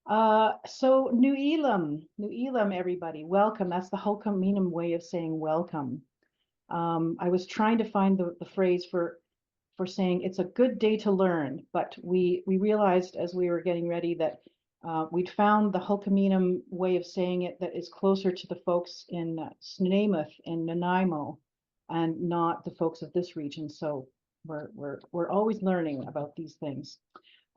So New Elam, everybody, welcome. That's the Hulkaminam way of saying welcome. I was trying to find the phrase for saying it's a good day to learn, but we realized as we were getting ready that we'd found the Hulkaminam way of saying it that is closer to the folks in Snuneymuxw in Nanaimo, and not the folks of this region. So we're always learning about these things.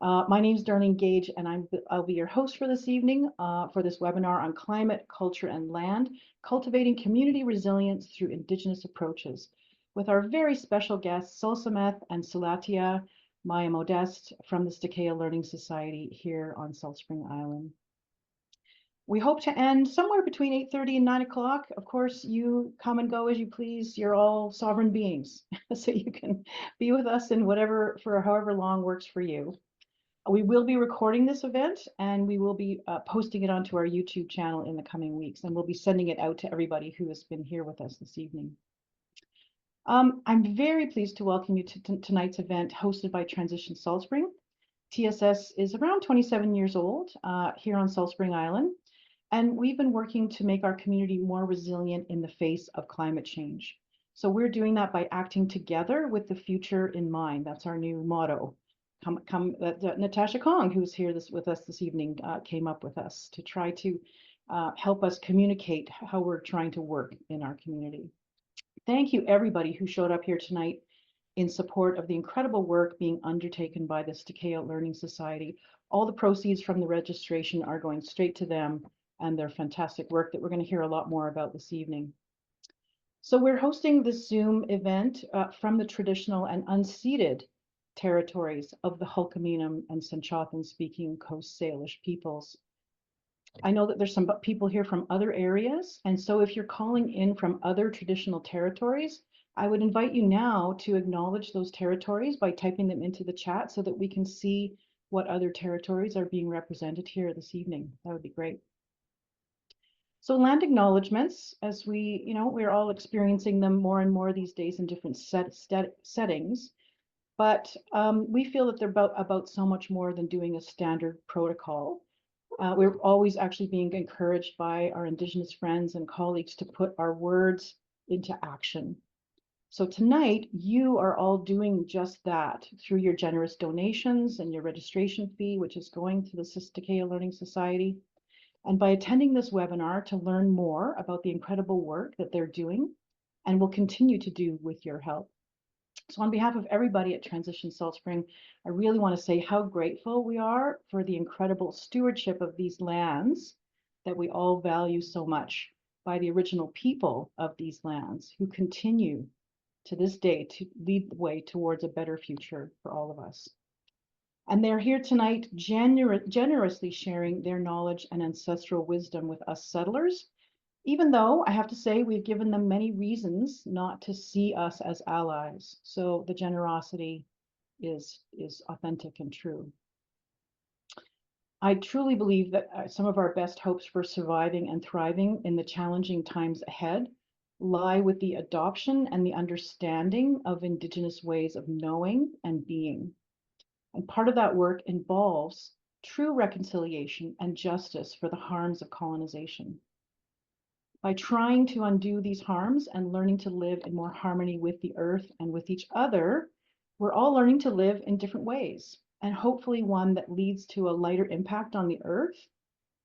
My name is Darlene Gage, and I'll be your host for this evening for this webinar on climate, culture, and land, cultivating community resilience through Indigenous approaches, with our very special guests, Solsameth and Salatia Maya Modeste from the Stqeeye Learning Society here on Salt Spring Island. We hope to end somewhere between 8:30 and 9 o'clock. Of course, you come and go as you please. You're all sovereign beings, so you can be with us in whatever, for however long works for you. We will be recording this event, and we will be posting it onto our YouTube channel in the coming weeks, and we'll be sending it out to everybody who has been here with us this evening. I'm very pleased to welcome you to tonight's event hosted by Transition Salt Spring. TSS is around 27 years old here on Salt Spring Island, and we've been working to make our community more resilient in the face of climate change. So we're doing that by acting together with the future in mind. That's our new motto. Natasha Kong, who's here with us this evening, came up with us to try to help us communicate how we're trying to work in our community. Thank you, everybody who showed up here tonight in support of the incredible work being undertaken by the Stqeeye Learning Society. All the proceeds from the registration are going straight to them and their fantastic work that we're going to hear a lot more about this evening. So we're hosting this Zoom event from the traditional and unceded territories of the Hulkaminam and Senchothan speaking Coast Salish peoples. I know that there's some people here from other areas, and so if you're calling in from other traditional territories, I would invite you now to acknowledge those territories by typing them into the chat so that we can see what other territories are being represented here this evening. That would be great. So land acknowledgements, as we're all experiencing them more and more these days in different settings. But we feel that they're about so much more than doing a standard protocol. We're always actually being encouraged by our Indigenous friends and colleagues to put our words into action. So tonight, you are all doing just that through your generous donations and your registration fee, which is going to the Stqeeye Learning Society. And by attending this webinar to learn more about the incredible work that they're doing and will continue to do with your help. So on behalf of everybody at Transition Salt Spring, I really want to say how grateful we are for the incredible stewardship of these lands that we all value so much by the original people of these lands who continue to this day to lead the way towards a better future for all of us. And they're here tonight generously sharing their knowledge and ancestral wisdom with us settlers, even though I have to say we've given them many reasons not to see us as allies. So the generosity is authentic and true. I truly believe that some of our best hopes for surviving and thriving in the challenging times ahead lie with the adoption and the understanding of Indigenous ways of knowing and being. And part of that work involves true reconciliation and justice for the harms of colonization. By trying to undo these harms and learning to live in more harmony with the earth and with each other, we're all learning to live in different ways, and hopefully one that leads to a lighter impact on the earth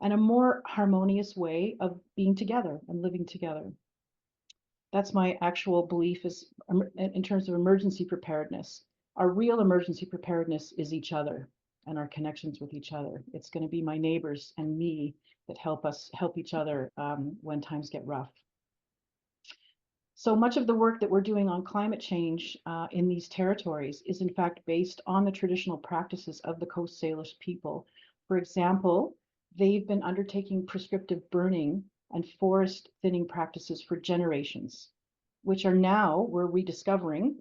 and a more harmonious way of being together and living together. That's my actual belief is in terms of emergency preparedness. Our real emergency preparedness is each other and our connections with each other. It's going to be my neighbors and me that help each other when times get rough. So much of the work that we're doing on climate change in these territories is in fact based on the traditional practices of the Coast Salish people. For example, they've been undertaking prescriptive burning and forest thinning practices for generations, which are now, we're rediscovering,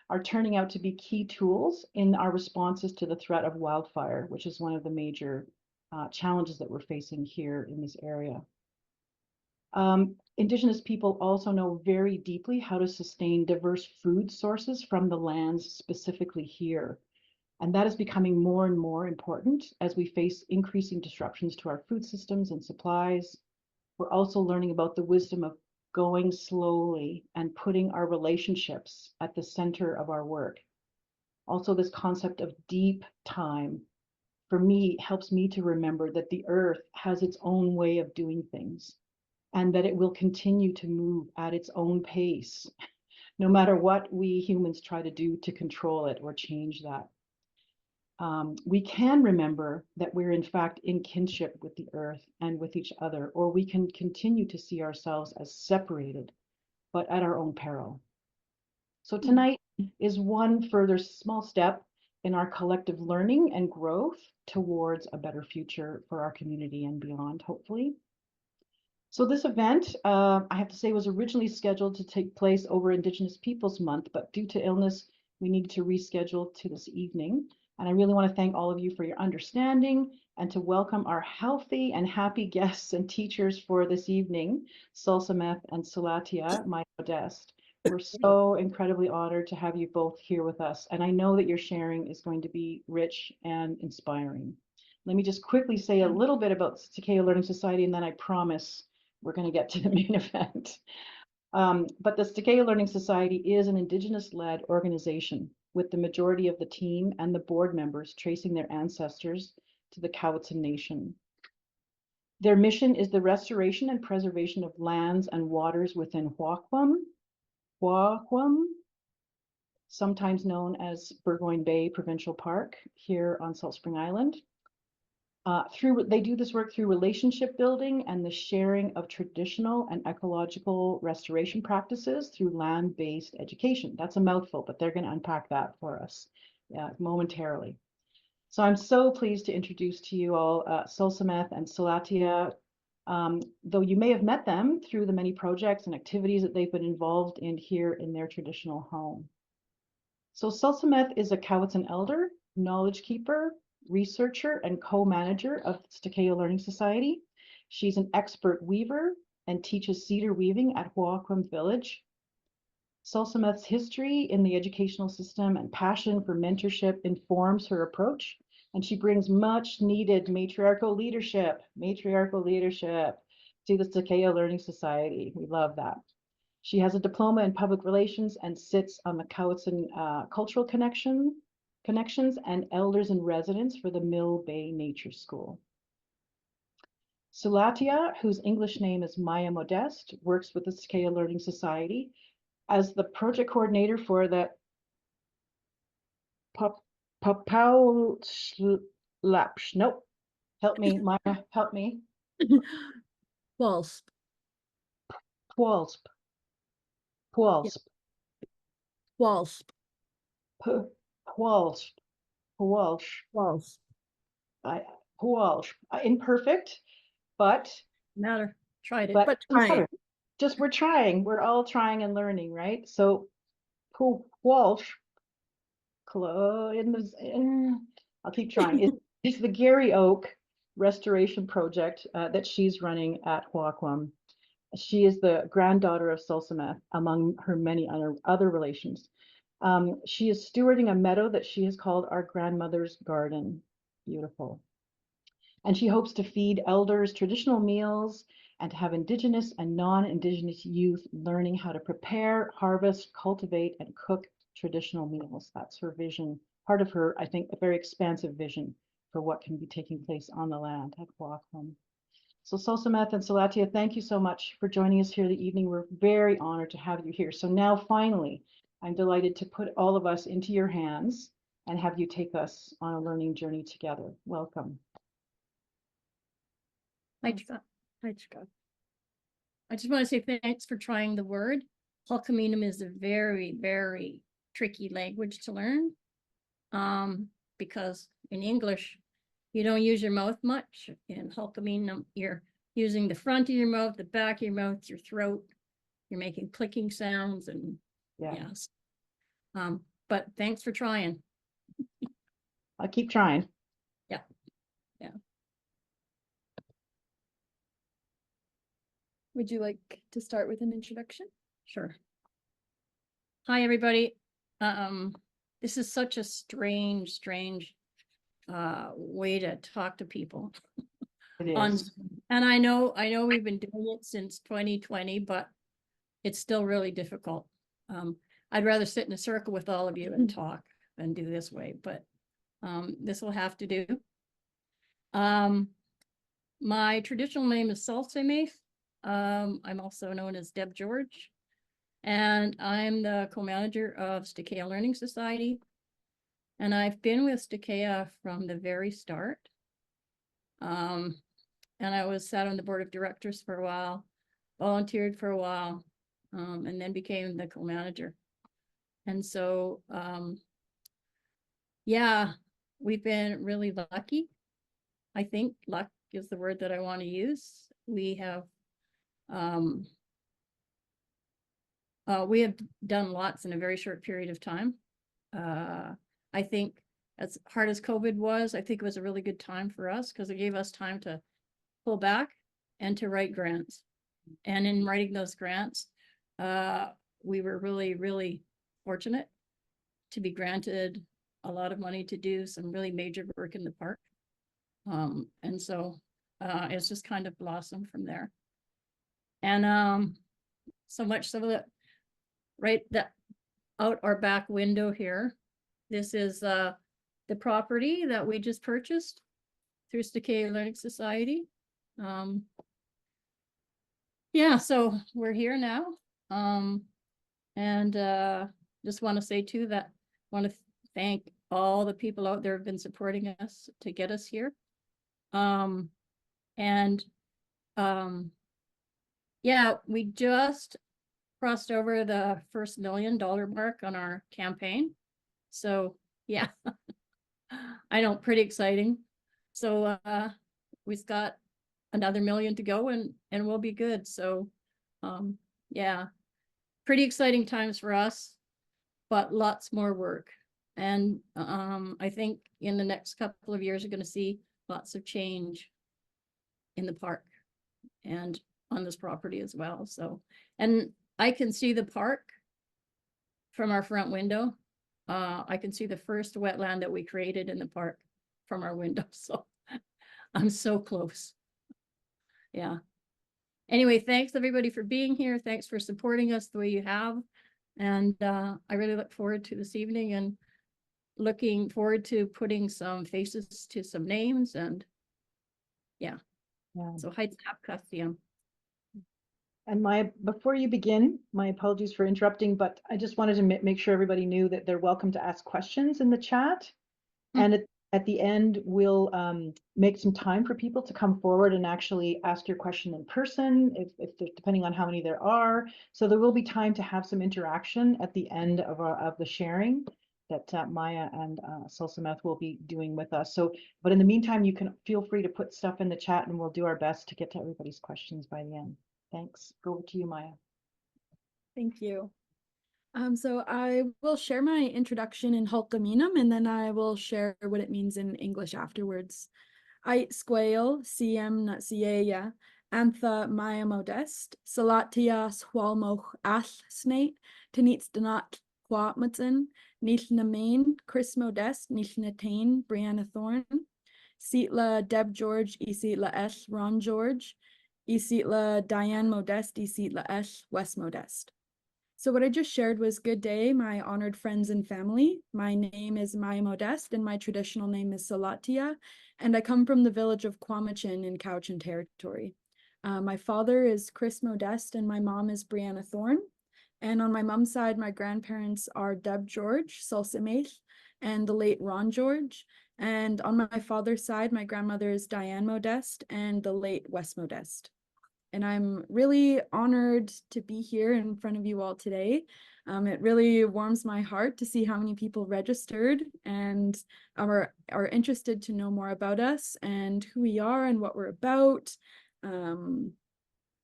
are turning out to be key tools in our responses to the threat of wildfire, which is one of the major challenges that we're facing here in this area. Indigenous people also know very deeply how to sustain diverse food sources from the lands specifically here. And that is becoming more and more important as we face increasing disruptions to our food systems and supplies. We're also learning about the wisdom of going slowly and putting our relationships at the center of our work. Also, this concept of deep time, for me, helps me to remember that the earth has its own way of doing things and that it will continue to move at its own pace, no matter what we humans try to do to control it or change that. We can remember that we're in fact in kinship with the earth and with each other, or we can continue to see ourselves as separated, but at our own peril. So tonight is one further small step in our collective learning and growth towards a better future for our community and beyond, hopefully. So this event, I have to say, was originally scheduled to take place over Indigenous Peoples Month, but due to illness, we needed to reschedule to this evening. And I really want to thank all of you for your understanding and to welcome our healthy and happy guests and teachers for this evening, Sulsameth and Salatia, my modest. We're so incredibly honored to have you both here with us. And I know that your sharing is going to be rich and inspiring. Let me just quickly say a little bit about Stqeeye Learning Society, and then I promise we're going to get to the main event. But the Stqeeye Learning Society is an Indigenous-led organization with the majority of the team and the board members tracing their ancestors to the Quw'utsun Nation. Their mission is the restoration and preservation of lands and waters within Xwaaqw'um, sometimes known as Burgoyne Bay Provincial Park here on Salt Spring Island. They do this work through relationship building and the sharing of traditional and ecological restoration practices through land-based education. That's a mouthful, but they're going to unpack that for us momentarily. So I'm so pleased to introduce to you all Sulsameth and Salatia, though you may have met them through the many projects and activities that they've been involved in here in their traditional home. So Sulsameth is a Quw'utsun elder, knowledge keeper, researcher, and co-manager of Stqeeye Learning Society. She's an expert weaver and teaches cedar weaving at Xwaaqw'um Village. Sulsameth's history in the educational system and passion for mentorship informs her approach, and she brings much needed matriarchal leadership to the Stqeeye Learning Society. We love that. She has a diploma in public relations and sits on the Quw'utsun Cultural Connections and Elders in Residence for the Mill Bay Nature School. Salatia, whose English name is Maya Modeste, works with the Stqeeye Learning Society as the project coordinator for the Nope, help me, Maya, help me. Walsp. Walsp. Walsp. Walsp. Walsp. Walsp. Walsp. Imperfect, but Matter. Tried it, but but trying. Just we're trying. We're all trying and learning, right? So, Walsh. I'll keep trying. It's the Gary Oak restoration project that she's running at Xwaaqw'um. She is the granddaughter of Sulsameth, among her many other relations. She is stewarding a meadow that she has called our grandmother's garden. Beautiful. And she hopes to feed elders traditional meals and to have Indigenous and non-Indigenous youth learning how to prepare, harvest, cultivate, and cook traditional meals. That's her vision, part of her, I think, a very expansive vision for what can be taking place on the land at Xwaaqw'um. So Sulsameth and Salatia, thank you so much for joining us here this evening. We're very honored to have you here. So now finally, I'm delighted to put all of us into your hands and have you take us on a learning journey together. Welcome. Hi, Scott. Hi, Scott. I just want to say thanks for trying the word. Hulkaminum is a very, very tricky language to learn because in English, you don't use your mouth much. In Hulkaminum, you're using the front of your mouth, the back of your mouth, your throat. You're making clicking sounds and yes. But thanks for trying. I'll keep trying. Yeah. Yeah. Would you like to start with an introduction? Sure. Hi, everybody. this is such a strange way to talk to people. It on is. and I know we've been doing it since 2020, but it's still really difficult. I'd rather sit in a circle with all of you and talk than do this way, but this will have to do. My traditional name is Xwaaqw'um. I'm also known as Deb George, and I'm the co-manager of STAH-KAY-AH Learning Society. And I've been with STAH-KAY-AH from the very start. And I sat on the board of directors for a while, volunteered for a while, and then became the co-manager. And so, yeah, we've been really lucky. I think luck is the word that I want to use. We have done lots in a very short period of time. I think as hard as COVID was, I think it was a really good time for us because it gave us time to pull back and to write grants. And in writing those grants, we were really, really fortunate to be granted a lot of money to do some really major work in the park. And so it's just kind of blossomed from there. And so much so that right out our back window here, this is the property that we just purchased through STAH-KAY-AH Learning Society. Yeah, so we're here now. And just want to say too that I want to thank all the people out there who have been supporting us to get us here. Yeah, we just crossed over the first $1 million mark on our campaign. So yeah, I know, pretty exciting. So we've got another $1 million to go and we'll be good. So yeah, pretty exciting times for us, but lots more work. And I think in the next couple of years, you're going to see lots of change in the park and on this property as well. So, and I can see the park from our front window. I can see the first wetland that we created in the park from our window. So I'm so close. Yeah. Anyway, thanks everybody for being here. Thanks for supporting us the way you have. And I really look forward to this evening and looking forward to putting some faces to some names. And yeah. So STAH-KAY-AH. And before you begin, my apologies for interrupting, but I just wanted to make sure everybody knew that they're welcome to ask questions in the chat. And at the end, we'll make some time for people to come forward and actually ask your question in person, if depending on how many there are. So there will be time to have some interaction at the end of the sharing that Maya and Xwaaqw'um will be doing with us. So, but in the meantime, you can feel free to put stuff in the chat and we'll do our best to get to everybody's questions by the end. Thanks. Go over to you, Maya. Thank you. So I will share my introduction in Hulkaminum, and then I will share what it means in English afterwards. Ait Squail, Siem na Sieya, Antha Maya Modest, Salatia Swalmoch Ath Snate, Tanits Danat Quw'utsun, Nilna Main, Chris Modest, Nilna Tain, Brianna Thorne, Seatla Deb George, Eseatla Esh Ron George, Eseatla Diane Modest, Eseatla Esh Wes Modest. So what I just shared was good day, my honored friends and family. My name is Maya Modest and my traditional name is Salatia, and I come from the village of Quw'utsun in Cowichan Territory. My father is Chris Modest and my mom is Brianna Thorne. And on my mom's side, my grandparents are Deb George, Xwaaqw'um, and the late Ron George. And on my father's side, my grandmother is Diane Modest and the late Wes Modest. And I'm really honored to be here in front of you all today. It really warms my heart to see how many people registered and are interested to know more about us and who we are and what we're about. And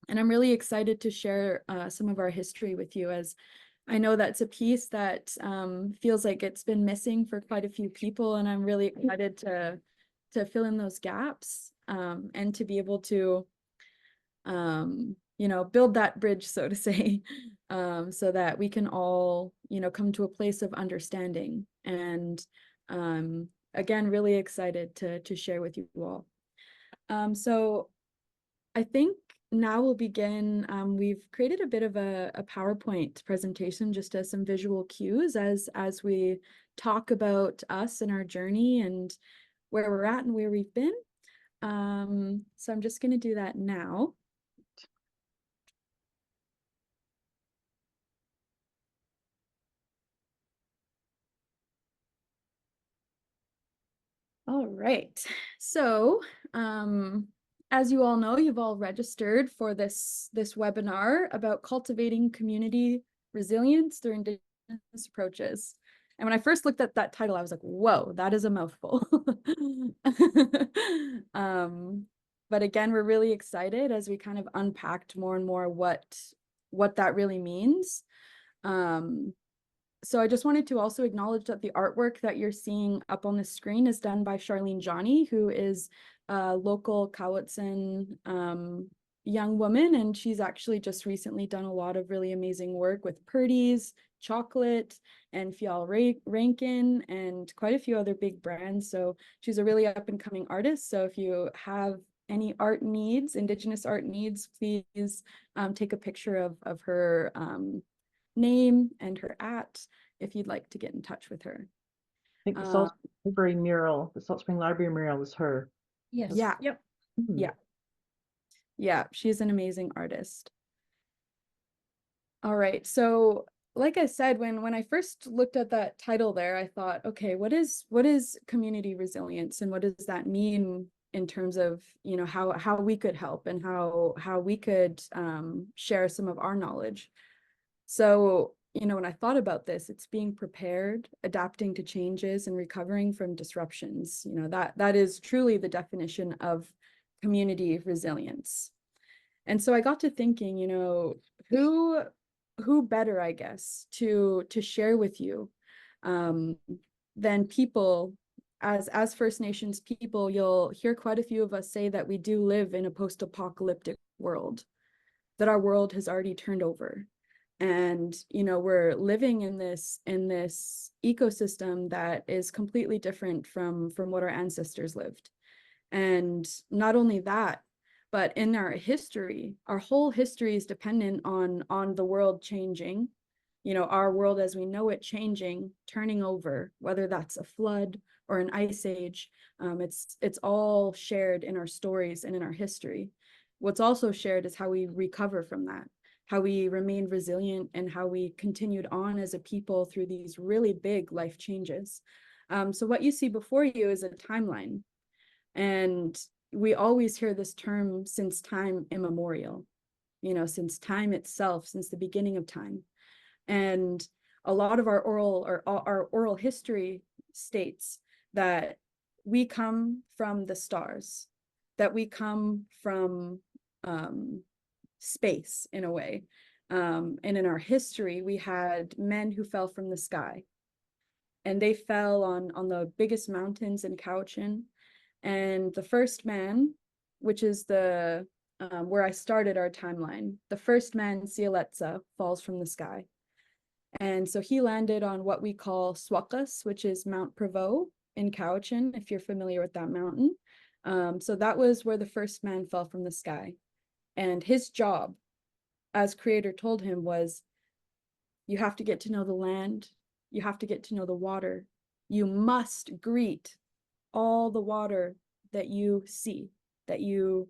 I'm really excited to share some of our history with you, as I know that's a piece that feels like it's been missing for quite a few people, and I'm really excited to fill in those gaps and to be able to build that bridge, so to say, so that we can all, come to a place of understanding. And again, really excited to share with you all. So I think now we'll begin. We've created a bit of a PowerPoint presentation just as some visual cues as we talk about us and our journey and where we're at and where we've been. So I'm just going to do that now. All right. So, as you all know, you've all registered for this webinar about cultivating community resilience through Indigenous approaches. And when I first looked at that title, I was like, whoa, that is a mouthful. But again, we're really excited as we kind of unpacked more and more what that really means. So I just wanted to also acknowledge that the artwork that you're seeing up on the screen is done by Charlene Johnny, who is a local Quw'utsun young woman, and she's actually just recently done a lot of really amazing work with Purdy's, Chocolate, and Fial Rankin, and quite a few other big brands. So she's a really up and coming artist. So if you have any art needs, Indigenous art needs, please take a picture of her name and her if you'd like to get in touch with her. I think the Salt Library mural, the Salt Spring Library mural is her. Yes. Yeah. Yep. Yeah, she's an amazing artist. All right, so like I said, when I first looked at that title there, I thought, okay, what is community resilience, and what does that mean in terms of how we could help and how we could share some of our knowledge. So when I thought about this, it's being prepared, adapting to changes, and recovering from disruptions. That is truly the definition of community resilience. And so I got to thinking, who better, I guess, to share with you than people as First Nations people. You'll hear quite a few of us say that we do live in a post-apocalyptic world, that our world has already turned over. And we're living in this ecosystem that is completely different from what our ancestors lived. And not only that, but in our history, our whole history is dependent on the world changing, our world as we know it changing, turning over, whether that's a flood or an ice age. It's all shared in our stories and in our history. What's also shared is how we recover from that, how we remained resilient, and how we continued on as a people through these really big life changes. So what you see before you is a timeline. And we always hear this term since time immemorial, since time itself, since the beginning of time. And a lot of our oral history states that we come from the stars, that we come from space in a way. And in our history, we had men who fell from the sky, and they fell on the biggest mountains in Quw'utsun. And the first man, which is the where I started our timeline, the first man, Xwaaqw'um, falls from the sky. And so he landed on what we call Xwaaqw'um, which is Mount Prevost in Quw'utsun, if you're familiar with that mountain. So that was where the first man fell from the sky. And his job, as Creator told him, was you have to get to know the land, you have to get to know the water, you must greet all the water that you see, that you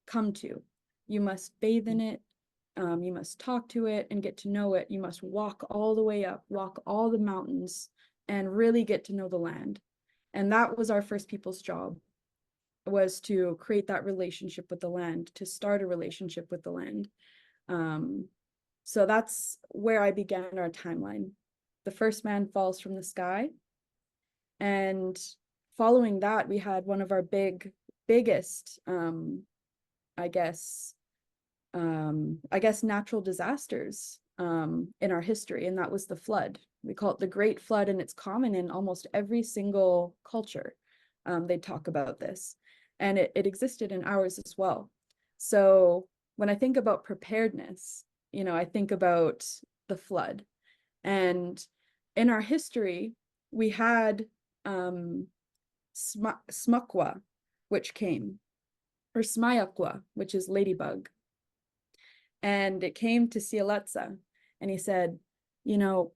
come to. You must bathe in it, you must talk to it and get to know it. You must walk all the way up, walk all the mountains, and really get to know the land. And that was our first people's job, was to create that relationship with the land, to start a relationship with the land. So that's where I began our timeline. The first man falls from the sky. And following that, we had one of our biggest, I guess natural disasters in our history, and that was the flood. We call it the Great Flood, and it's common in almost every single culture. They talk about this, and it existed in ours as well. So when I think about preparedness, you know, I think about the flood. And in our history, we had Smukwa, which came, or Smayakwa, which is ladybug. And it came to Sialetza, and he said, you know,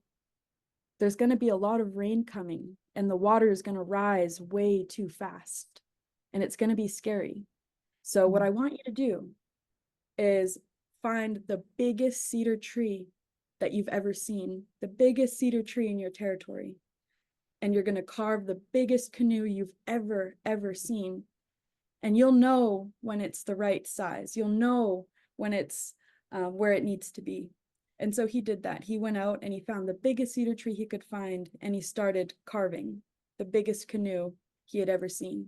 there's going to be a lot of rain coming, and the water is going to rise way too fast, and it's going to be scary. So what I want you to do is find the biggest cedar tree that you've ever seen, the biggest cedar tree in your territory. And you're going to carve the biggest canoe you've ever seen. And you'll know when it's the right size. You'll know when it's where it needs to be. And so he did that. He went out and he found the biggest cedar tree he could find, and he started carving the biggest canoe he had ever seen.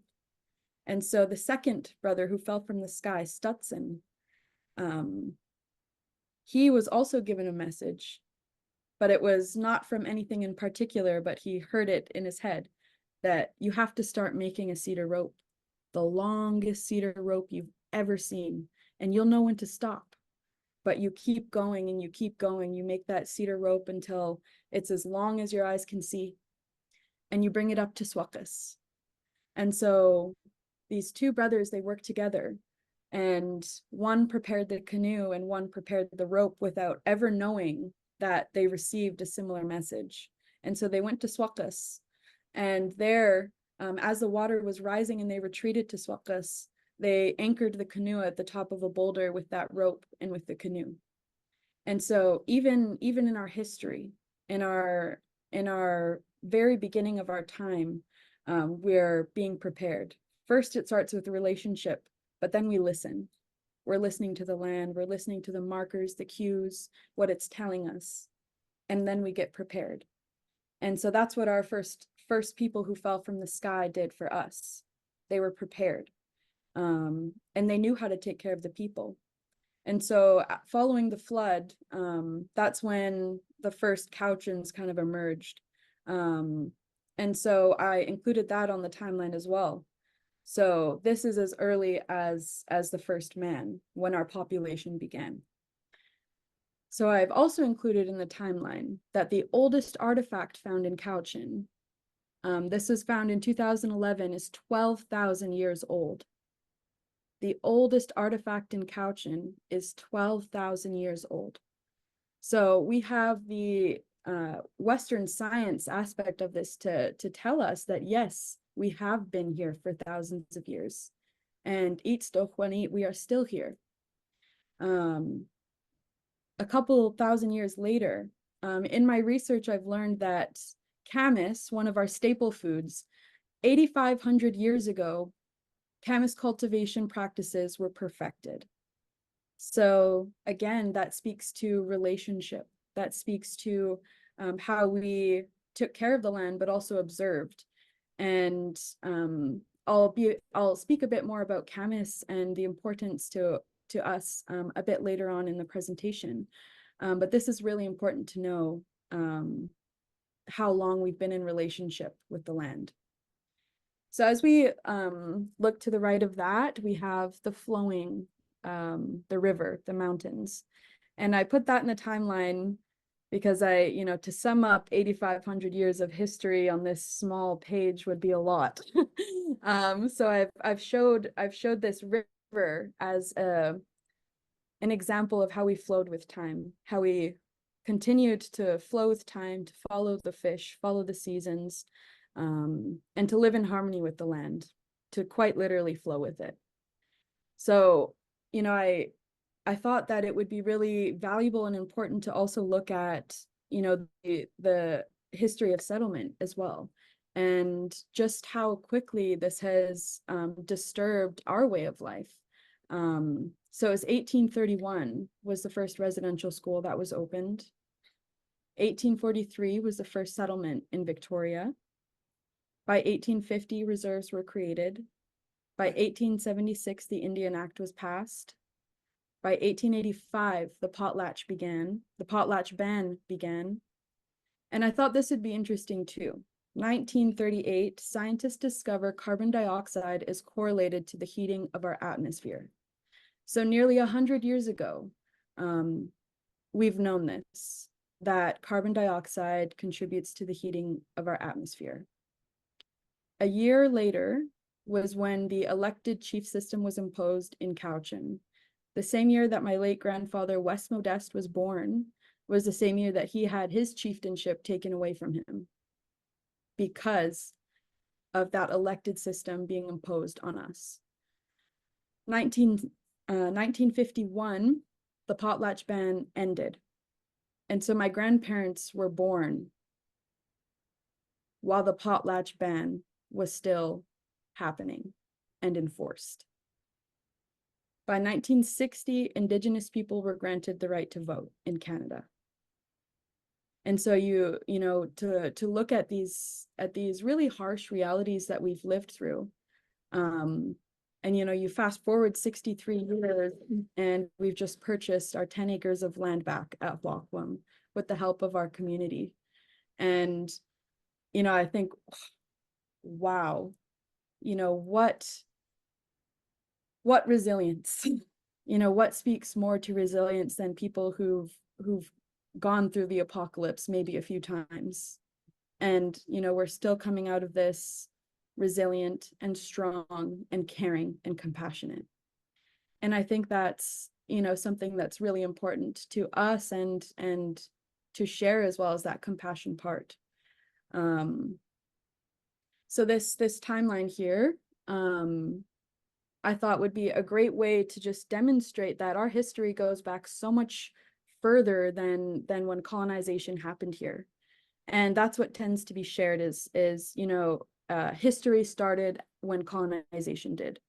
And so the second brother who fell from the sky, Stqeeye, he was also given a message, but it was not from anything in particular, but he heard it in his head that you have to start making a cedar rope, the longest cedar rope you've ever seen, and you'll know when to stop. But you keep going and you keep going. You make that cedar rope until it's as long as your eyes can see, and you bring it up to Xwaaqw'um. And so these two brothers, they work together, and one prepared the canoe and one prepared the rope without ever knowing that they received a similar message. And so they went to Xwaaqw'um, and there, as the water was rising and they retreated to Xwaaqw'um, they anchored the canoe at the top of a boulder with that rope and with the canoe. And so even in our history, in our very beginning of our time, we're being prepared. First, it starts with a relationship, but then we listen. We're listening to the land, we're listening to the markers, the cues, what it's telling us, and then we get prepared. And so that's what our first people who fell from the sky did for us. They were prepared, and they knew how to take care of the people. And so following the flood, that's when the first Quw'utsuns kind of emerged. And so I included that on the timeline as well. So this is as early as the first man, when our population began. So I've also included in the timeline that the oldest artifact found in Quw'utsun, this was found in 2011, is 12,000 years old. The oldest artifact in Quw'utsun is 12,000 years old. So we have the Western science aspect of this to tell us that, yes, we have been here for thousands of years. And Stqeeye, we are still here. A couple thousand years later, in my research, I've learned that camas, one of our staple foods, 8,500 years ago, camas cultivation practices were perfected. So again, that speaks to relationship. That speaks to how we took care of the land, but also observed. And I'll speak a bit more about camas and the importance to us a bit later on in the presentation. But this is really important to know how long we've been in relationship with the land. So as we look to the right of that, we have the flowing, the river, the mountains. And I put that in the timeline because to sum up 8,500 years of history on this small page would be a lot. So I've showed this river as an example of how we flowed with time, how we continued to flow with time, to follow the fish, follow the seasons, and to live in harmony with the land, to quite literally flow with it. So, I thought that it would be really valuable and important to also look at, the history of settlement as well, and just how quickly this has disturbed our way of life. So it was 1831 was the first residential school that was opened. 1843 was the first settlement in Victoria. By 1850, reserves were created. By 1876, the Indian Act was passed. By 1885, the potlatch ban began. And I thought this would be interesting too. 1938, scientists discover carbon dioxide is correlated to the heating of our atmosphere. So nearly 100 years ago, we've known this, that carbon dioxide contributes to the heating of our atmosphere. A year later was when the elected chief system was imposed in Quw'utsun. The same year that my late grandfather, West Modeste, was born was the same year that he had his chieftainship taken away from him because of that elected system being imposed on us. 1951, the potlatch ban ended. And so my grandparents were born while the potlatch ban was still happening and enforced. By 1960, Indigenous people were granted the right to vote in Canada. And so you know, to look at these really harsh realities that we've lived through, and you know, you fast forward 63 years and we've just purchased our 10 acres of land back at Xwaaqw'um with the help of our community. And you know, I think, wow, you know, what resilience, you know, what speaks more to resilience than people who've gone through the apocalypse maybe a few times. And, you know, we're still coming out of this resilient and strong and caring and compassionate. And I think that's, you know, something that's really important to us and to share, as well as that compassion part. So this timeline here, I thought would be a great way to just demonstrate that our history goes back so much further than when colonization happened here. And that's what tends to be shared is you know, history started when colonization did.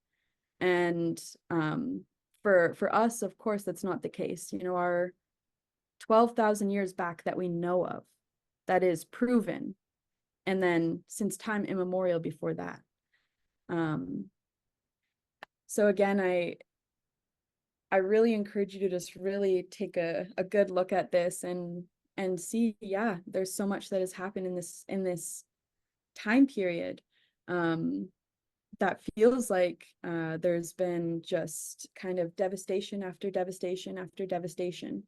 And for us, of course, that's not the case. You know, our 12,000 years back that we know of, that is proven. And then since time immemorial before that. So again, I really encourage you to just really take a good look at this and see, yeah, there's so much that has happened in this time period, that feels like there's been just kind of devastation after devastation after devastation.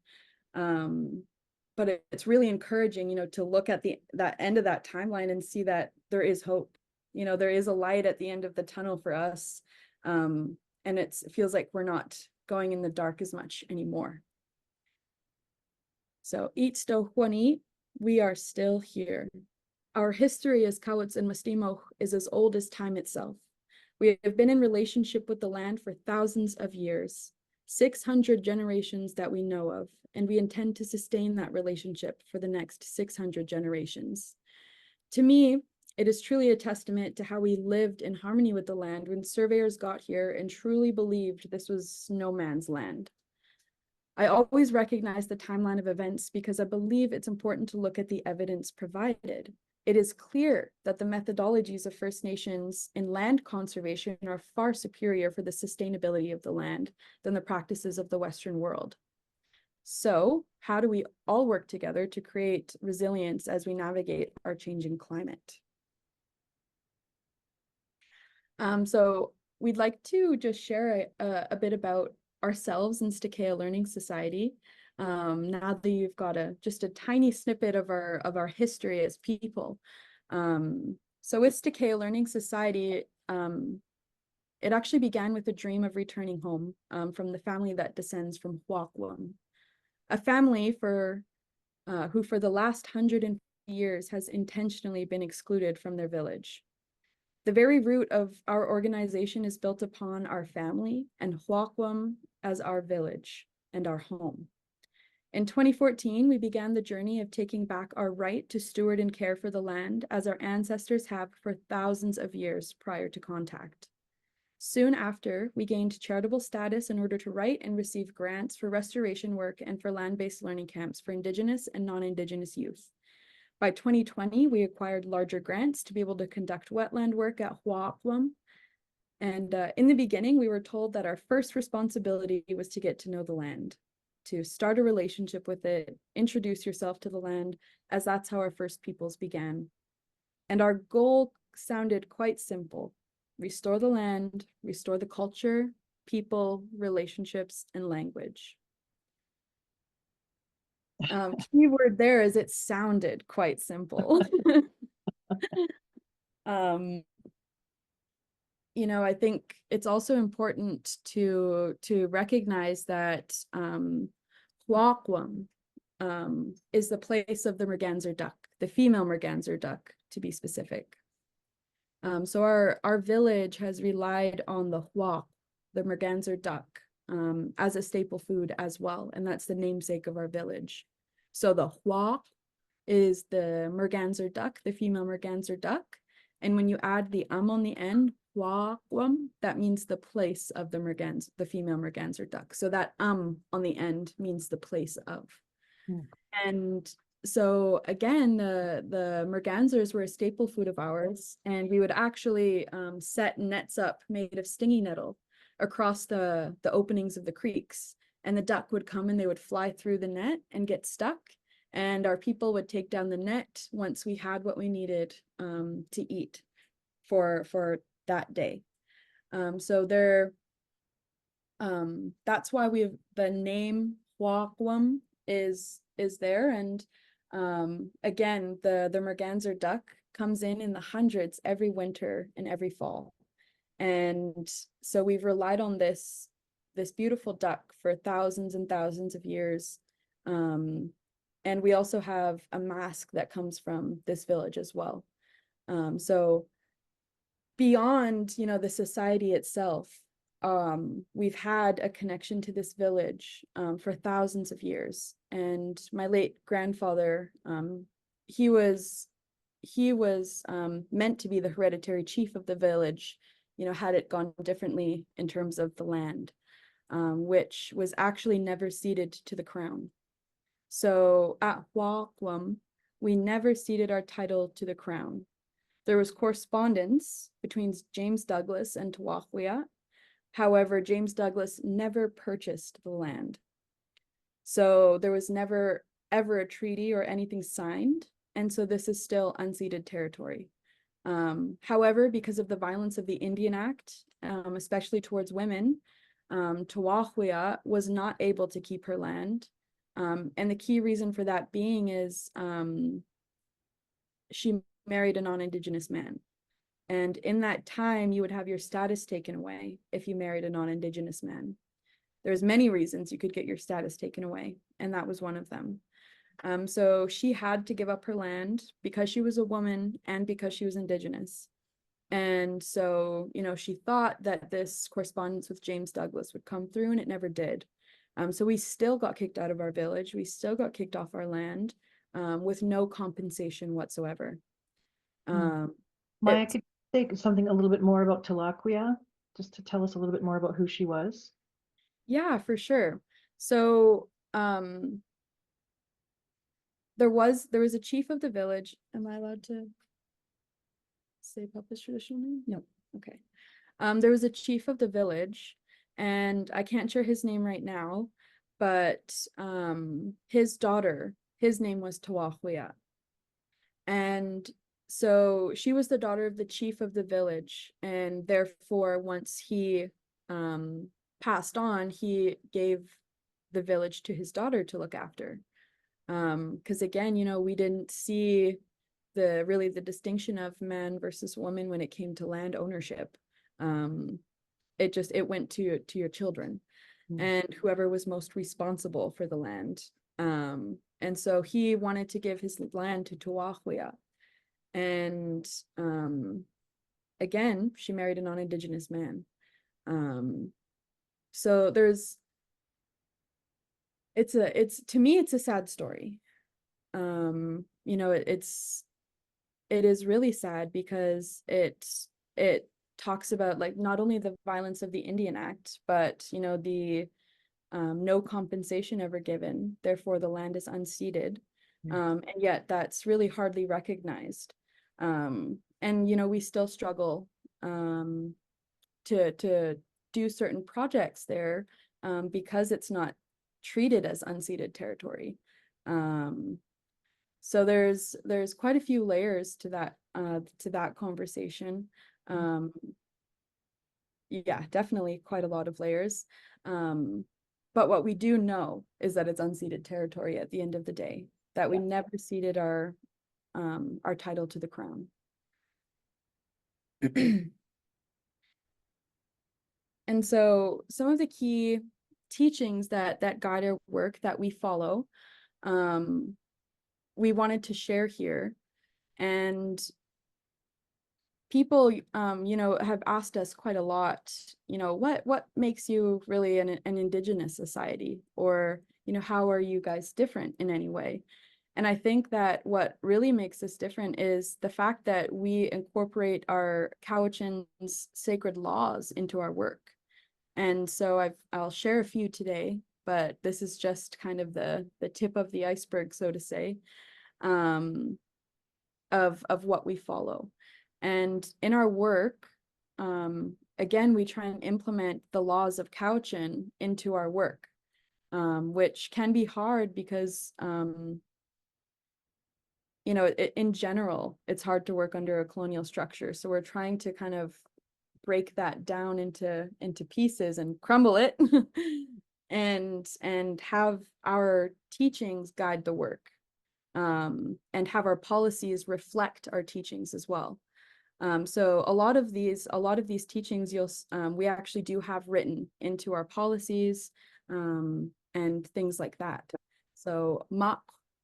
But it's really encouraging, you know, to look at that end of that timeline and see that there is hope. You know, there is a light at the end of the tunnel for us. And it feels like we're not going in the dark as much anymore. So, Stqeeye, we are still here. Our history as Quw'utsun is as old as time itself. We have been in relationship with the land for thousands of years, 600 generations that we know of, and we intend to sustain that relationship for the next 600 generations. To me, it is truly a testament to how we lived in harmony with the land when surveyors got here and truly believed this was no man's land. I always recognize the timeline of events because I believe it's important to look at the evidence provided. It is clear that the methodologies of First Nations in land conservation are far superior for the sustainability of the land than the practices of the Western world. So, how do we all work together to create resilience as we navigate our changing climate? So we'd like to just share a bit about ourselves in STAH-KAY-AH Learning Society. Now that you've got just a tiny snippet of our history as people. So with STAH-KAY-AH Learning Society, it actually began with a dream of returning home from the family that descends from Xwaaqw'um, a family who for the last 150 years has intentionally been excluded from their village. The very root of our organization is built upon our family and Xwaaqw'um as our village and our home. In 2014, we began the journey of taking back our right to steward and care for the land as our ancestors have for thousands of years prior to contact. Soon after, we gained charitable status in order to write and receive grants for restoration work and for land-based learning camps for Indigenous and non-Indigenous youth. By 2020, we acquired larger grants to be able to conduct wetland work at Xwaaqw'um. And in the beginning, we were told that our first responsibility was to get to know the land, to start a relationship with it, introduce yourself to the land, as that's how our first peoples began. And our goal sounded quite simple: restore the land, restore the culture, people, relationships, and language. Key word there is it sounded quite simple. You know, I think it's also important to recognize that Xwaaqw'um is the place of the merganser duck, the female merganser duck, to be specific. So our village has relied on the Xwaaq, the merganser duck, as a staple food as well, and that's the namesake of our village. So the Xwaaq is the merganser duck, the female merganser duck, and when you add the on the end, Xwaaqw'um, that means the place of the female merganser duck. So that on the end means the place of. And so again, the mergansers were a staple food of ours, and we would actually set nets up made of stinging nettle across the openings of the creeks, and the duck would come and they would fly through the net and get stuck, and our people would take down the net once we had what we needed to eat for that day. So that's why the name Xwaaqw'um is there. And again, the merganser duck comes in the hundreds every winter and every fall. And so we've relied on this beautiful duck for thousands and thousands of years. And we also have a mask that comes from this village as well. So beyond, you know, the society itself, we've had a connection to this village for thousands of years. And my late grandfather, he was meant to be the hereditary chief of the village, you know, had it gone differently in terms of the land, which was actually never ceded to the crown. So at Xwaaqw'um, we never ceded our title to the crown. There was correspondence between James Douglas and Xwaaqw'um. However, James Douglas never purchased the land. So there was never ever a treaty or anything signed. And so this is still unceded territory. However, because of the violence of the Indian Act, especially towards women, Xwaaqw'um was not able to keep her land. And the key reason for that being is she married a non-Indigenous man. And in that time, you would have your status taken away if you married a non-Indigenous man. There's many reasons you could get your status taken away, and that was one of them. So she had to give up her land because she was a woman and because she was Indigenous. And so, you know, she thought that this correspondence with James Douglas would come through, and it never did. So we still got kicked out of our village. We still got kicked off our land with no compensation whatsoever. Maya, could you say something a little bit more about Xwaaqw'um, just to tell us a little bit more about who she was? Yeah, for sure. So there was a chief of the village. Am I allowed to say Papa's traditional name? No. Okay. There was a chief of the village, and I can't share his name right now, but his daughter, his name was Xwaaqw'um. And so she was the daughter of the chief of the village, and therefore once he passed on, he gave the village to his daughter to look after. Because again, you know, we didn't see the distinction of man versus woman when it came to land ownership. It went to your children and whoever was most responsible for the land. And so he wanted to give his land to Xwaaqw'um. And again, she married a non-Indigenous man. So to me, it's a sad story. You know, it is really sad because it talks about, like, not only the violence of the Indian Act, but, you know, the no compensation ever given, therefore the land is unceded. And yet that's really hardly recognized. And, you know, we still struggle to do certain projects there because it's not treated as unceded territory. So there's quite a few layers to that conversation. yeah, definitely quite a lot of layers. But what we do know is that it's unceded territory at the end of the day, that we never ceded our title to the crown. And so some of the key teachings that guide our work that we follow, we wanted to share here. And people, you know, have asked us quite a lot, you know, what makes you really an Indigenous society? Or, you know, how are you guys different in any way? And I think that what really makes us different is the fact that we incorporate our Quw'utsun's sacred laws into our work. And so I'll share a few today, but this is just kind of the tip of the iceberg, so to say, of what we follow. And in our work, again, we try and implement the laws of Quw'utsun into our work, which can be hard because, you know, in general, it's hard to work under a colonial structure. So we're trying to kind of break that down into pieces and crumble it and have our teachings guide the work, and have our policies reflect our teachings as well. So a lot of these teachings we actually do have written into our policies, and things like that. So mak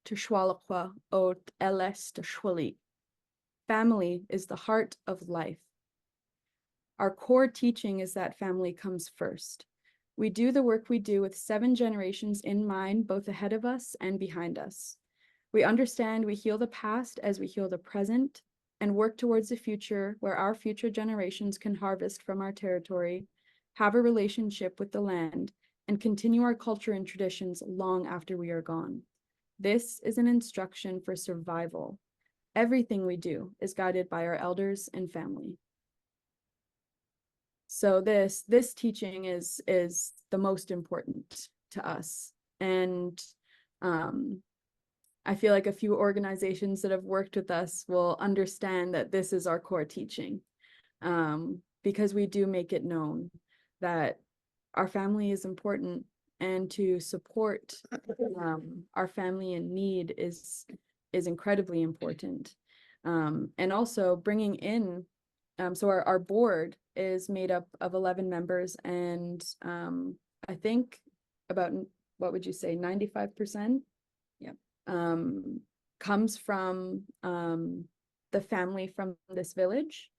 T'Xwaaqw'um o Eles T'Xwali. Family is the heart of life. Our core teaching is that family comes first. We do the work we do with 7 generations in mind, both ahead of us and behind us. We understand we heal the past as we heal the present, and work towards a future where our future generations can harvest from our territory, have a relationship with the land, and continue our culture and traditions long after we are gone. This is an instruction for survival. Everything we do is guided by our elders and family. So this teaching is the most important to us. And I feel like a few organizations that have worked with us will understand that this is our core teaching, because we do make it known that our family is important, and to support our family in need is incredibly important. And also bringing in, so our board is made up of 11 members, and I think about, what would you say, 95%? Comes from the family from this village,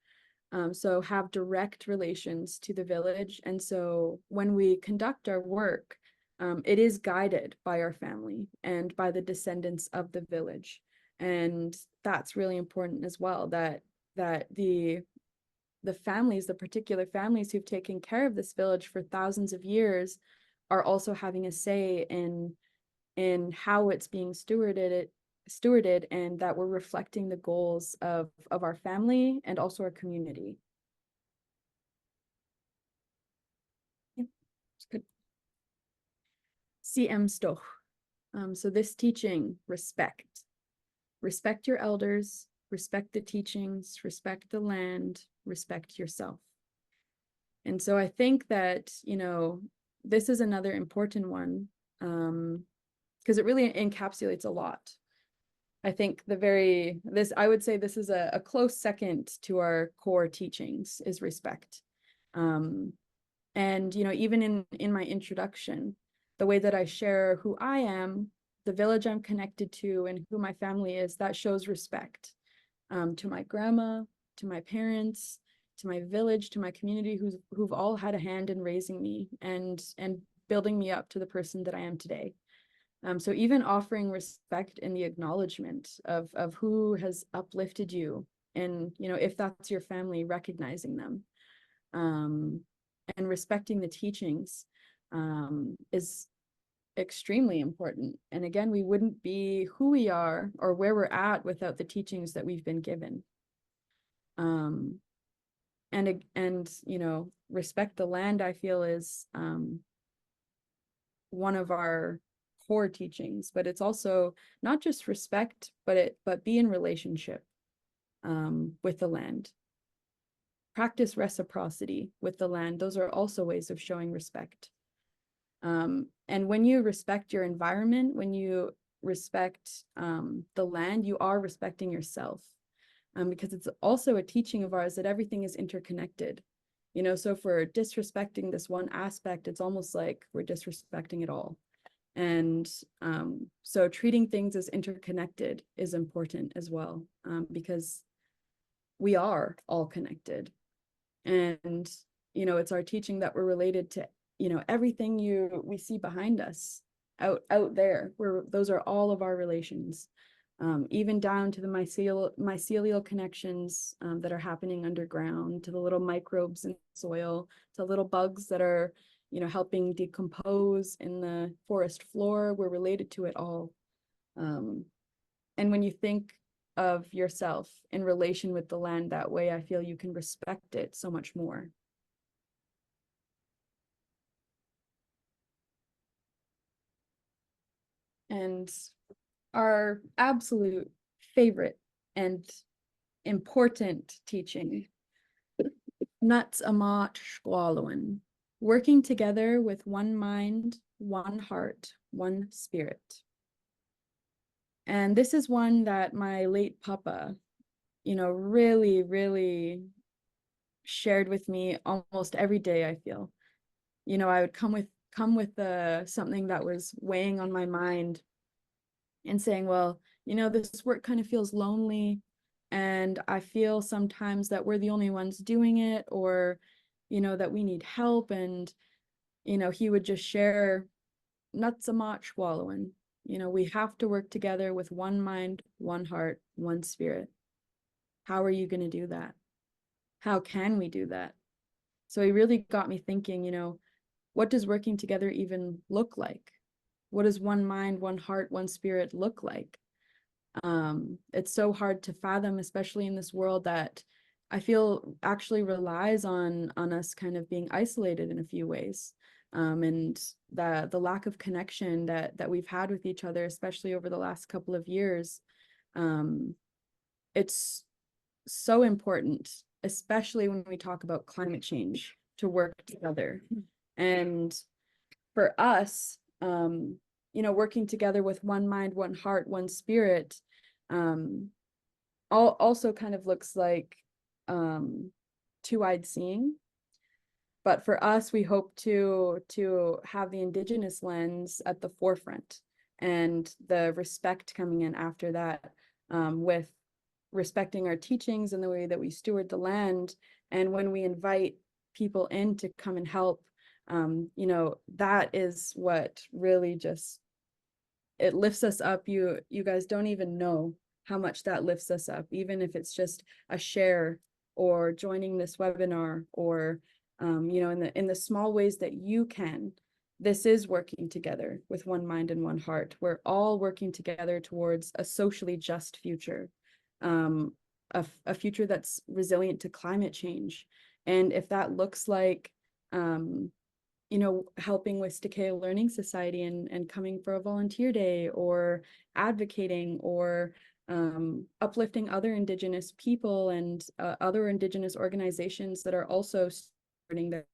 so have direct relations to the village. And so when we conduct our work, it is guided by our family and by the descendants of the village. And that's really important as well, that the families, the particular families who've taken care of this village for thousands of years, are also having a say in how it's being stewarded, and that we're reflecting the goals of our family and also our community. Yeah, it's good. CM STOH. So this teaching, respect. Respect your elders, respect the teachings, respect the land, respect yourself. And so I think that, you know, this is another important one, because it really encapsulates a lot. I think I would say this is a close second to our core teachings, is respect. And, you know, even in my introduction, the way that I share who I am, the village I'm connected to, and who my family is, that shows respect, to my grandma, to my parents, to my village, to my community, who've all had a hand in raising me and building me up to the person that I am today. So even offering respect in the acknowledgement of who has uplifted you, and, you know, if that's your family, recognizing them, and respecting the teachings, is extremely important. And again, we wouldn't be who we are or where we're at without the teachings that we've been given. And you know, respect the land, I feel, is one of our core teachings, but it's also not just respect, but be in relationship with the land. practice reciprocity with the land. Those are also ways of showing respect. And when you respect your environment, when you respect the land, you are respecting yourself. Because it's also a teaching of ours that everything is interconnected. You know, so if we're disrespecting this one aspect, it's almost like we're disrespecting it all. And so treating things as interconnected is important as well, because we are all connected. And, you know, it's our teaching that we're related to, you know, everything we see behind us out there, where those are all of our relations, even down to the mycelial connections that are happening underground, to the little microbes in soil, to little bugs that are, you know, helping decompose in the forest floor. We're related to it all. And when you think of yourself in relation with the land that way, I feel you can respect it so much more. And our absolute favorite and important teaching, Xwaaqw'um, working together with one mind, one heart, one spirit. And this is one that my late papa, you know, really, really shared with me almost every day, I feel. You know, I would come with something that was weighing on my mind and saying, well, you know, this work kind of feels lonely, and I feel sometimes that we're the only ones doing it, or, you know, that we need help. And, you know, he would just share Xwaaqw'um. You know, we have to work together with one mind, one heart, one spirit. How are you going to do that? How can we do that? So he really got me thinking, you know, what does working together even look like? What does one mind, one heart, one spirit look like? It's so hard to fathom, especially in this world that I feel actually relies on us kind of being isolated in a few ways. And the lack of connection that we've had with each other, especially over the last couple of years. It's so important, especially when we talk about climate change, to work together. And for us, you know, working together with one mind, one heart, one spirit, also kind of looks like two-eyed seeing. But for us, we hope to have the Indigenous lens at the forefront, and the respect coming in after that, with respecting our teachings and the way that we steward the land. And when we invite people in to come and help, you know, that is what really just, it lifts us up. You guys don't even know how much that lifts us up, even if it's just a share or joining this webinar, or you know, in the small ways that you can. This is working together with one mind and one heart. We're all working together towards a socially just future, a future that's resilient to climate change. And if that looks like, you know, helping with STAH-KAY-AH Learning Society and coming for a volunteer day, or advocating, or uplifting other Indigenous people and other Indigenous organizations that are also starting their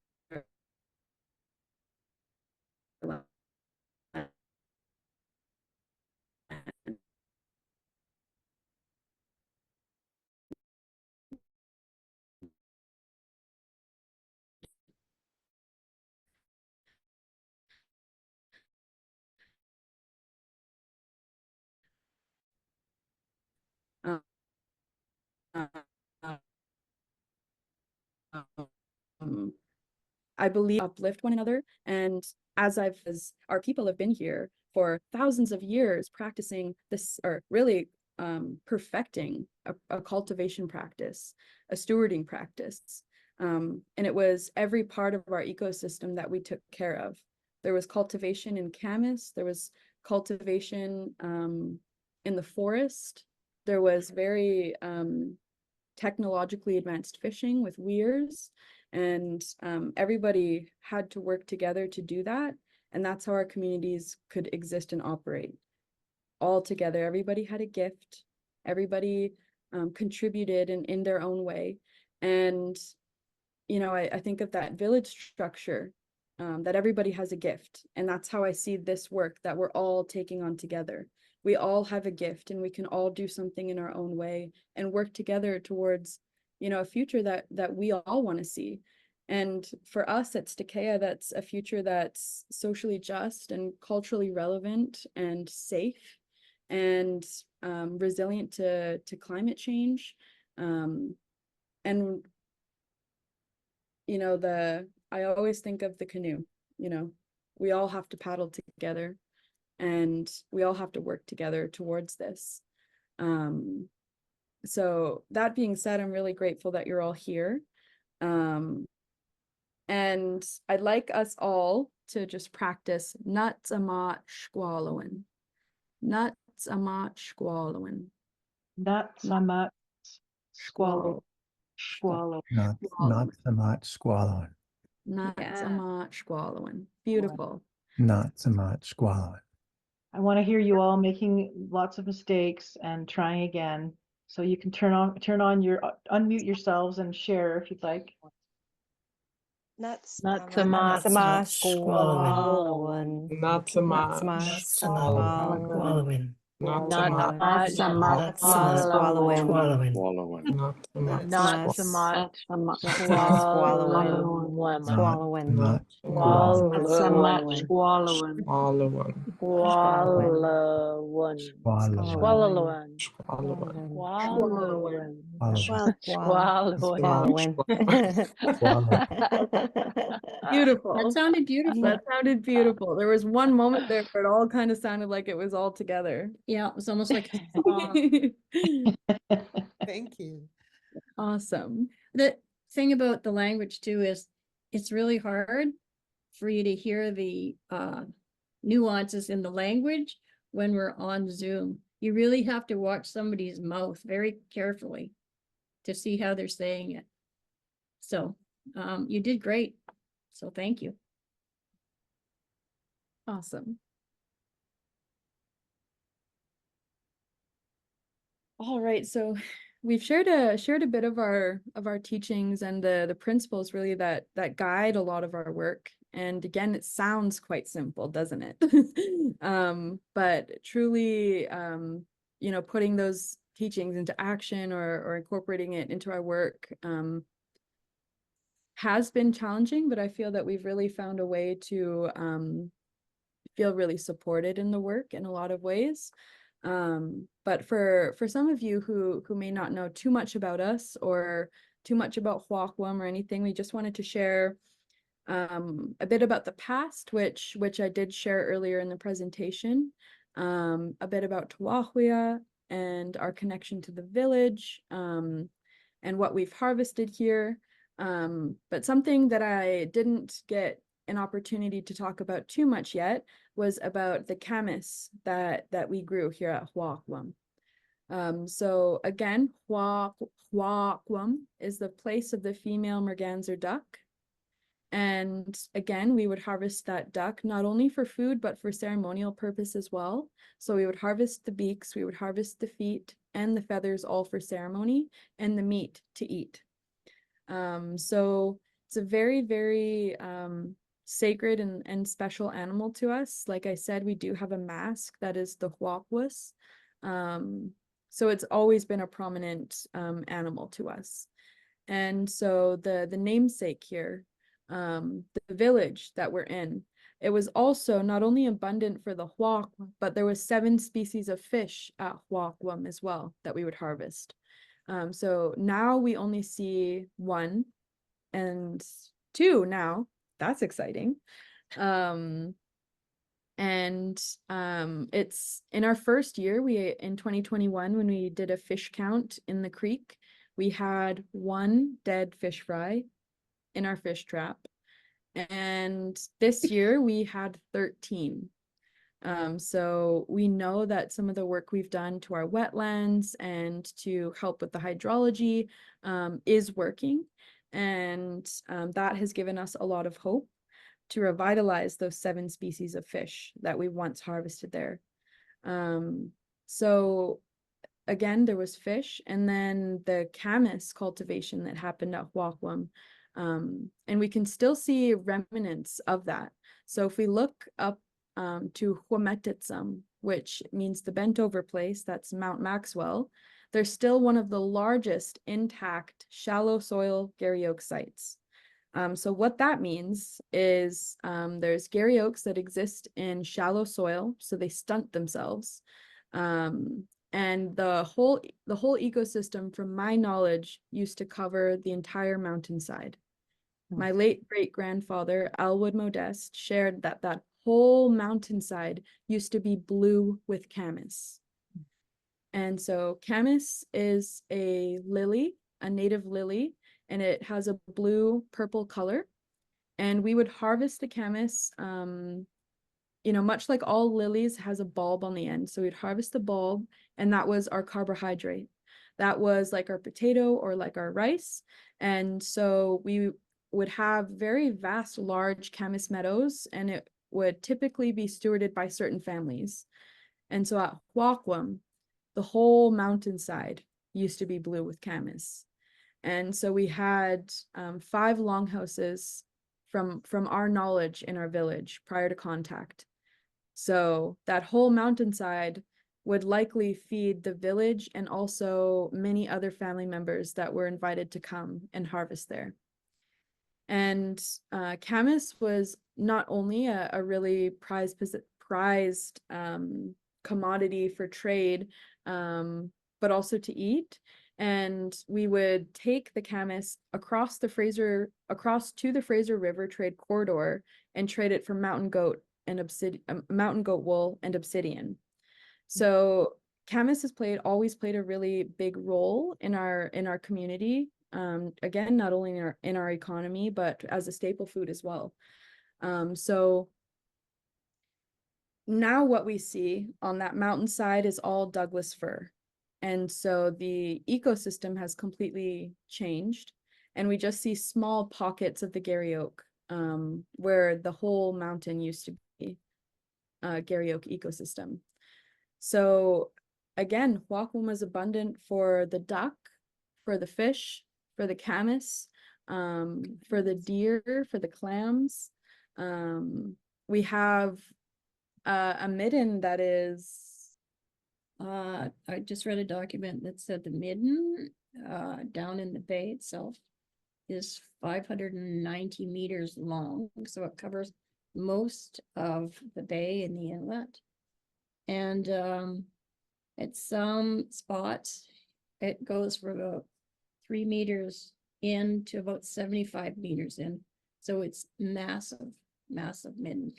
I believe uplift one another. And as our people have been here for thousands of years practicing this, or really perfecting a cultivation practice, a stewarding practice. And it was every part of our ecosystem that we took care of. There was cultivation in Camas, there was cultivation in the forest, there was very technologically advanced fishing with weirs, and everybody had to work together to do that. And that's how our communities could exist and operate all together. Everybody had a gift, everybody contributed in their own way. And you know, I think of that village structure, that everybody has a gift. And that's how I see this work that we're all taking on together. We all have a gift and we can all do something in our own way and work together towards, you know, a future that we all want to see. And for us at STAH-KAY-AH, that's a future that's socially just and culturally relevant and safe and resilient to climate change. And you know, I always think of the canoe, you know, we all have to paddle together and we all have to work together towards this. So that being said, I'm really grateful that you're all here. And I'd like us all to just practice nuts amat squallowing. Nuts amat squallowing. Not so much swallow, swallow. Not so much swallowing. Nuts Yeah. amat squallowing. Beautiful. Not so much swallowing. I want to hear you all making lots of mistakes and trying again. So you can turn on your, unmute yourselves and share if you'd like. Not Not so much swallowing. Not so much Swallowing. Not so much swallowing. Swallowing. Not so much Swallowing. Swallowing. Swallowing. swallowing. Swallowing. Beautiful. That sounded beautiful. That sounded beautiful. There was one moment there where it all kind of sounded like it was all together. Yeah, it was almost like a song. Thank you. Awesome. The thing about the language too is it's really hard for you to hear the nuances in the language when we're on Zoom. You really have to watch somebody's mouth very carefully to see how they're saying it. So you did great. So thank you. Awesome. All right, so we've shared a bit of our teachings and the principles really that guide a lot of our work. And again, it sounds quite simple, doesn't it? But truly, you know, putting those teachings into action or incorporating it into our work has been challenging, but I feel that we've really found a way to feel really supported in the work in a lot of ways. But for some of you who may not know too much about us or too much about Xwaaqw'um or anything, we just wanted to share a bit about the past, which I did share earlier in the presentation, a bit about Xwaaqw'um and our connection to the village, and what we've harvested here. But something that I didn't get an opportunity to talk about too much yet was about the camas that we grew here at Xwaaqw'um. So again, Xwaaqw'um is the place of the female merganser duck. And again, we would harvest that duck not only for food, but for ceremonial purpose as well. So we would harvest the beaks, we would harvest the feet and the feathers all for ceremony, and the meat to eat. So it's a very, very sacred and special animal to us. Like I said, we do have a mask that is the Xwaaqw'us. So it's always been a prominent animal to us. And so the namesake here, the village that we're in, it was also not only abundant for the Xwaaqw'um, but there was 7 species of fish at Xwaaqw'um as well that we would harvest. So now we only see 1 and 2 now. That's exciting. It's in our first year, in 2021, when we did a fish count in the creek, we had 1 dead fish fry in our fish trap. And this year we had 13. So we know that some of the work we've done to our wetlands and to help with the hydrology is working. And that has given us a lot of hope to revitalize those 7 species of fish that we once harvested there. So again, there was fish, and then the camas cultivation that happened at Xwaaqw'um. And we can still see remnants of that. So if we look up to Quw'utsun, which means the bent over place, that's Mount Maxwell, there's still one of the largest intact shallow soil Garry oak sites. So what that means is there's Garry oaks that exist in shallow soil, so they stunt themselves. And the whole ecosystem, from my knowledge, used to cover the entire mountainside. My late great-grandfather, Alwood Modeste, shared that that whole mountainside used to be blue with camas. And so camas is a lily, a native lily, and it has a blue-purple color. And we would harvest the camas, you know, much like all lilies, has a bulb on the end. So we'd harvest the bulb, and that was our carbohydrate. That was like our potato or like our rice. And so we would have very vast, large camas meadows, and it would typically be stewarded by certain families. And so at Xwaaqw'um, the whole mountainside used to be blue with camas. And so we had 5 longhouses from our knowledge in our village prior to contact. So that whole mountainside would likely feed the village and also many other family members that were invited to come and harvest there. And camas was not only a really prized commodity for trade, but also to eat. And we would take the camas across to the Fraser River trade corridor and trade it for mountain goat wool and obsidian. So camas has always played a really big role in our community. Again, not only in our economy, but as a staple food as well. So now what we see on that mountainside is all Douglas fir. And so the ecosystem has completely changed, and we just see small pockets of the Garry oak, where the whole mountain used to be a Garry oak ecosystem. So again, Xwaaqw'um is abundant for the duck, for the fish, for the camas, for the deer, for the clams. We have a midden that is, I just read a document that said the midden down in the bay itself is 590 meters long. So it covers most of the bay and the inlet. And at some spots, it goes from about 3 meters in to about 75 meters in. So it's massive, massive midden.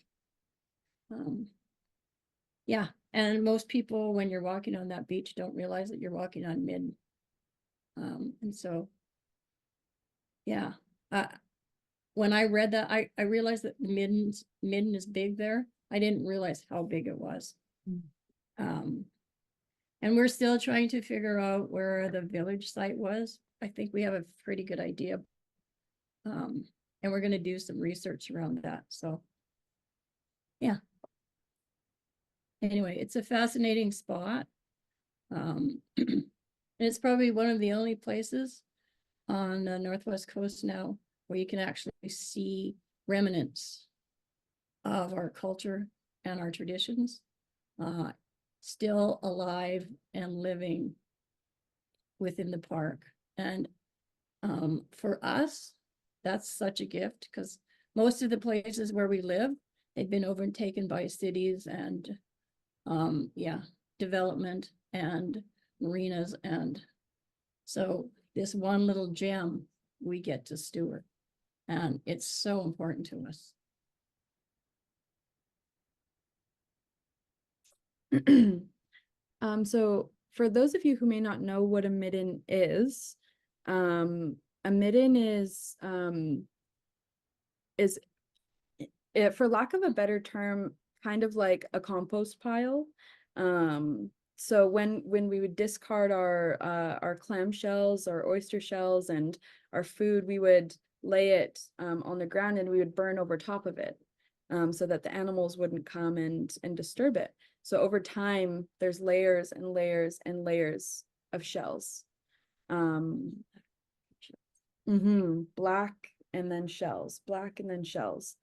Yeah, and most people, when you're walking on that beach, don't realize that you're walking on midden. And so, yeah, when I read that, I realized that the midden is big there. I didn't realize how big it was. And we're still trying to figure out where the village site was. I think we have a pretty good idea. And we're going to do some research around that. So, yeah. Anyway, it's a fascinating spot. And it's probably one of the only places on the Northwest Coast now where you can actually see remnants of our culture and our traditions still alive and living within the park. And for us, that's such a gift, because most of the places where we live, they've been overtaken by cities and development and marinas. And so this one little gem we get to steward, and it's so important to us. So for those of you who may not know what a midden is, a midden is it, for lack of a better term, kind of like a compost pile. So when we would discard our clam shells, our oyster shells, and our food, we would lay it on the ground, and we would burn over top of it, so that the animals wouldn't come and disturb it. So over time, there's layers and layers and layers of shells. Black and then shells, black and then shells.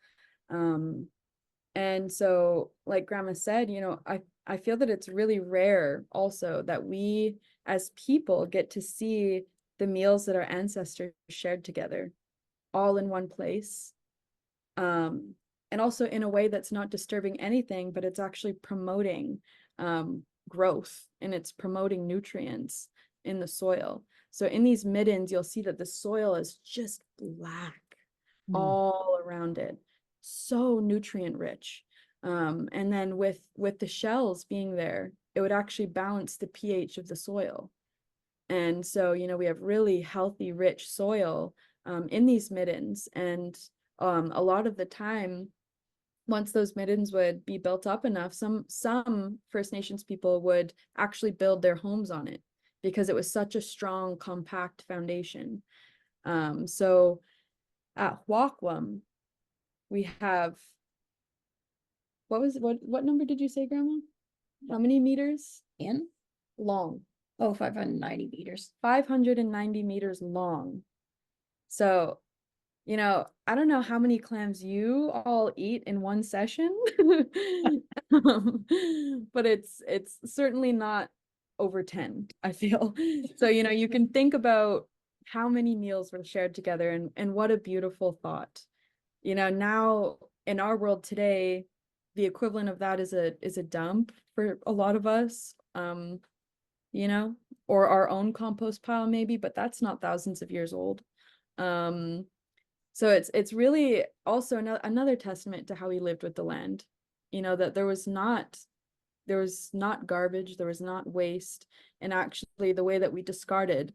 And so, like Grandma said, you know, I feel that it's really rare also that we as people get to see the meals that our ancestors shared together all in one place. And also in a way that's not disturbing anything, but it's actually promoting growth, and it's promoting nutrients in the soil. So in these middens, you'll see that the soil is just black all around it. So nutrient rich. And then with the shells being there, it would actually balance the pH of the soil. And so, you know, we have really healthy, rich soil in these middens. And a lot of the time, once those middens would be built up enough, some First Nations people would actually build their homes on it because it was such a strong, compact foundation. So at Xwaaqw'um, we have, what number did you say, Grandma? How many meters? In? Long. Oh, 590 meters. 590 meters long. So, you know, I don't know how many clams you all eat in one session, but it's certainly not over 10, I feel. So, you know, you can think about how many meals were shared together, and what a beautiful thought. You know, now in our world today, the equivalent of that is a dump for a lot of us, you know, or our own compost pile maybe, but that's not thousands of years old. So it's really also another testament to how we lived with the land, you know, that there was not garbage, there was not waste, and actually the way that we discarded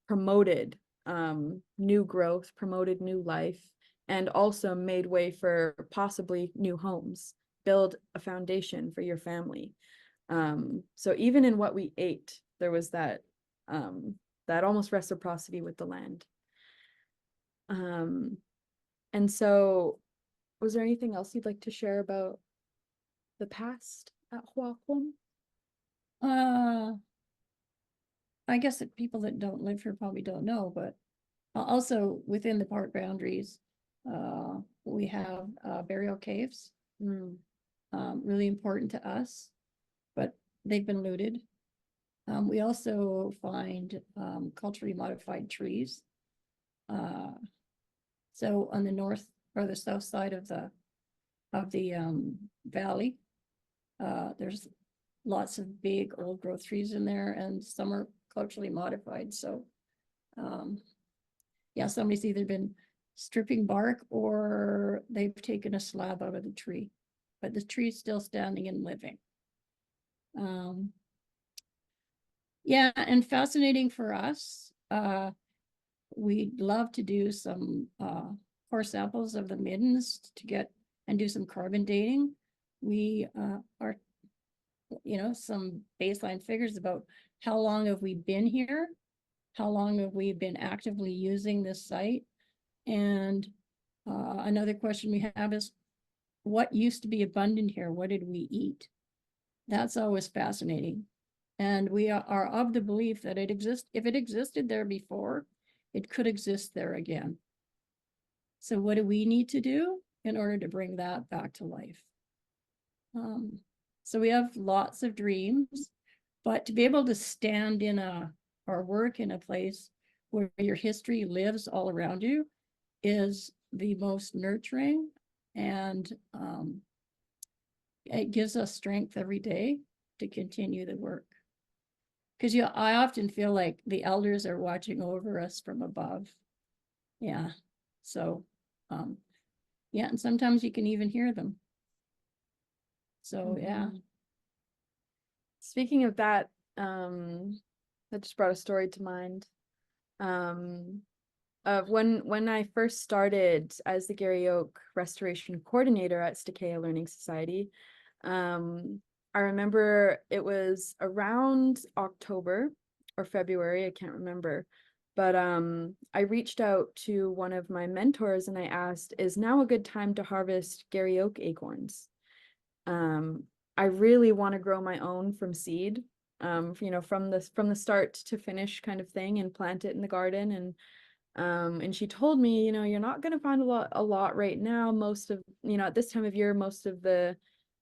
promoted new growth, promoted new life, and also made way for possibly new homes, build a foundation for your family. So even in what we ate, there was that almost reciprocity with the land. And so, was there anything else you'd like to share about the past at Xwaaqw'um? I guess that people that don't live here probably don't know, but also within the park boundaries, we have burial caves, really important to us, but they've been looted. We also find culturally modified trees. So on the north or the south side of the valley, there's lots of big old growth trees in there, and some are culturally modified. So yeah, somebody's either been stripping bark or they've taken a slab out of the tree, but the tree's still standing and living. Yeah, and fascinating for us. We'd love to do some core samples of the middens to get and do some carbon dating. We are, you know, some baseline figures about how long have we been here, how long have we been actively using this site, and another question we have is, what used to be abundant here? What did we eat? That's always fascinating, and we are of the belief that it exists. If it existed there before, it could exist there again. So what do we need to do in order to bring that back to life? So we have lots of dreams, but to be able to stand in or work in a place where your history lives all around you is the most nurturing, and it gives us strength every day to continue the work. Because I often feel like the elders are watching over us from above. Yeah. So, yeah, and sometimes you can even hear them. So, yeah. Speaking of that, that just brought a story to mind. Of when I first started as the Garry Oak Restoration Coordinator at STAH-KAY-AH Learning Society, I remember it was around October or February, I can't remember, but I reached out to one of my mentors and I asked, is now a good time to harvest Garry Oak acorns? I really want to grow my own from seed, you know, from the start to finish kind of thing, and plant it in the garden. And she told me, you know, you're not going to find a lot right now. Most of, you know, at this time of year, most of the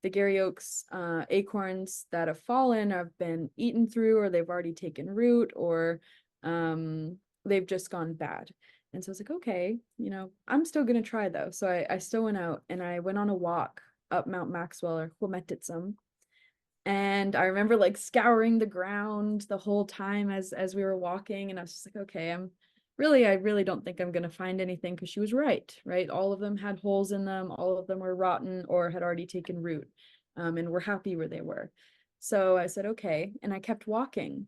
Garry Oaks acorns that have fallen have been eaten through, or they've already taken root, or they've just gone bad. And so I was like, okay, you know, I'm still going to try though. So I still went out and I went on a walk up Mount Maxwell, or Quw'utsun. And I remember like scouring the ground the whole time as we were walking. And I was just like, okay, I really don't think I'm going to find anything, because she was right? All of them had holes in them. All of them were rotten or had already taken root, and were happy where they were. So I said, okay. And I kept walking.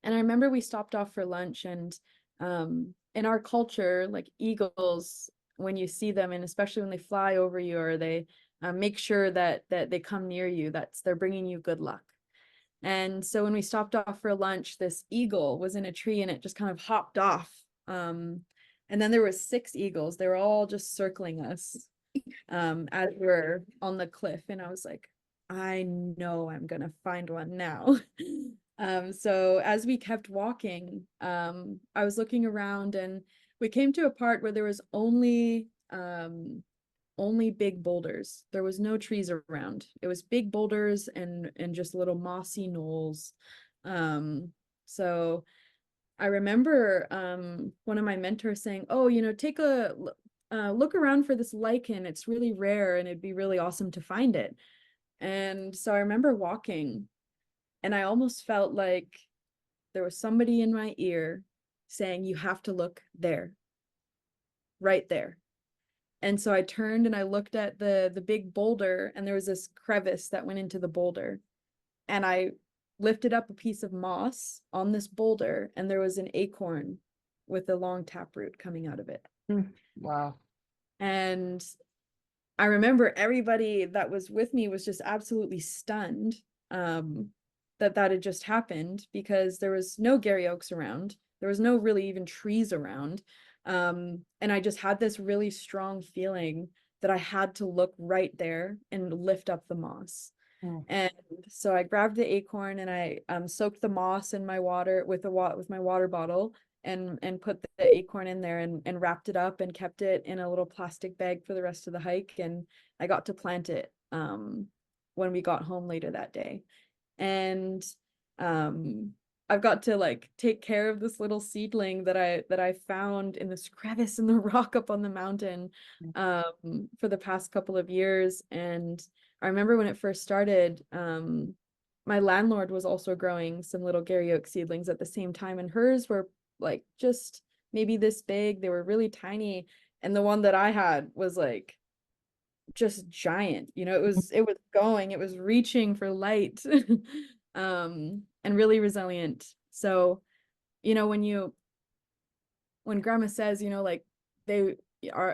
And I remember we stopped off for lunch, and in our culture, like eagles, when you see them, and especially when they fly over you, or they make sure that they come near you, they're bringing you good luck. And so when we stopped off for lunch, this eagle was in a tree and it just kind of hopped off. And then there were 6 eagles. They were all just circling us as we were on the cliff. And I was like, I know I'm gonna find one now. So as we kept walking, I was looking around, and we came to a part where there was only big boulders. There was no trees around. It was big boulders and just little mossy knolls. So I remember one of my mentors saying, oh, you know, take a look around for this lichen. It's really rare and it'd be really awesome to find it. And so I remember walking, and I almost felt like there was somebody in my ear saying, you have to look there, right there. And so I turned and I looked at the big boulder, and there was this crevice that went into the boulder. And I lifted up a piece of moss on this boulder, and there was an acorn with a long taproot coming out of it. Wow. And I remember everybody that was with me was just absolutely stunned that had just happened, because there was no Garry Oaks around. There was no really even trees around. And I just had this really strong feeling that I had to look right there and lift up the moss. And so I grabbed the acorn, and I soaked the moss in my water with my water bottle, and put the acorn in there, and wrapped it up and kept it in a little plastic bag for the rest of the hike. And I got to plant it when we got home later that day. And I've got to like take care of this little seedling that I found in this crevice in the rock up on the mountain for the past couple of years. And I remember when it first started, my landlord was also growing some little Garry Oak seedlings at the same time, and hers were like just maybe this big. They were really tiny, and the one that I had was like just giant. You know, it was reaching for light. And really resilient. So, you know, when grandma says, you know, like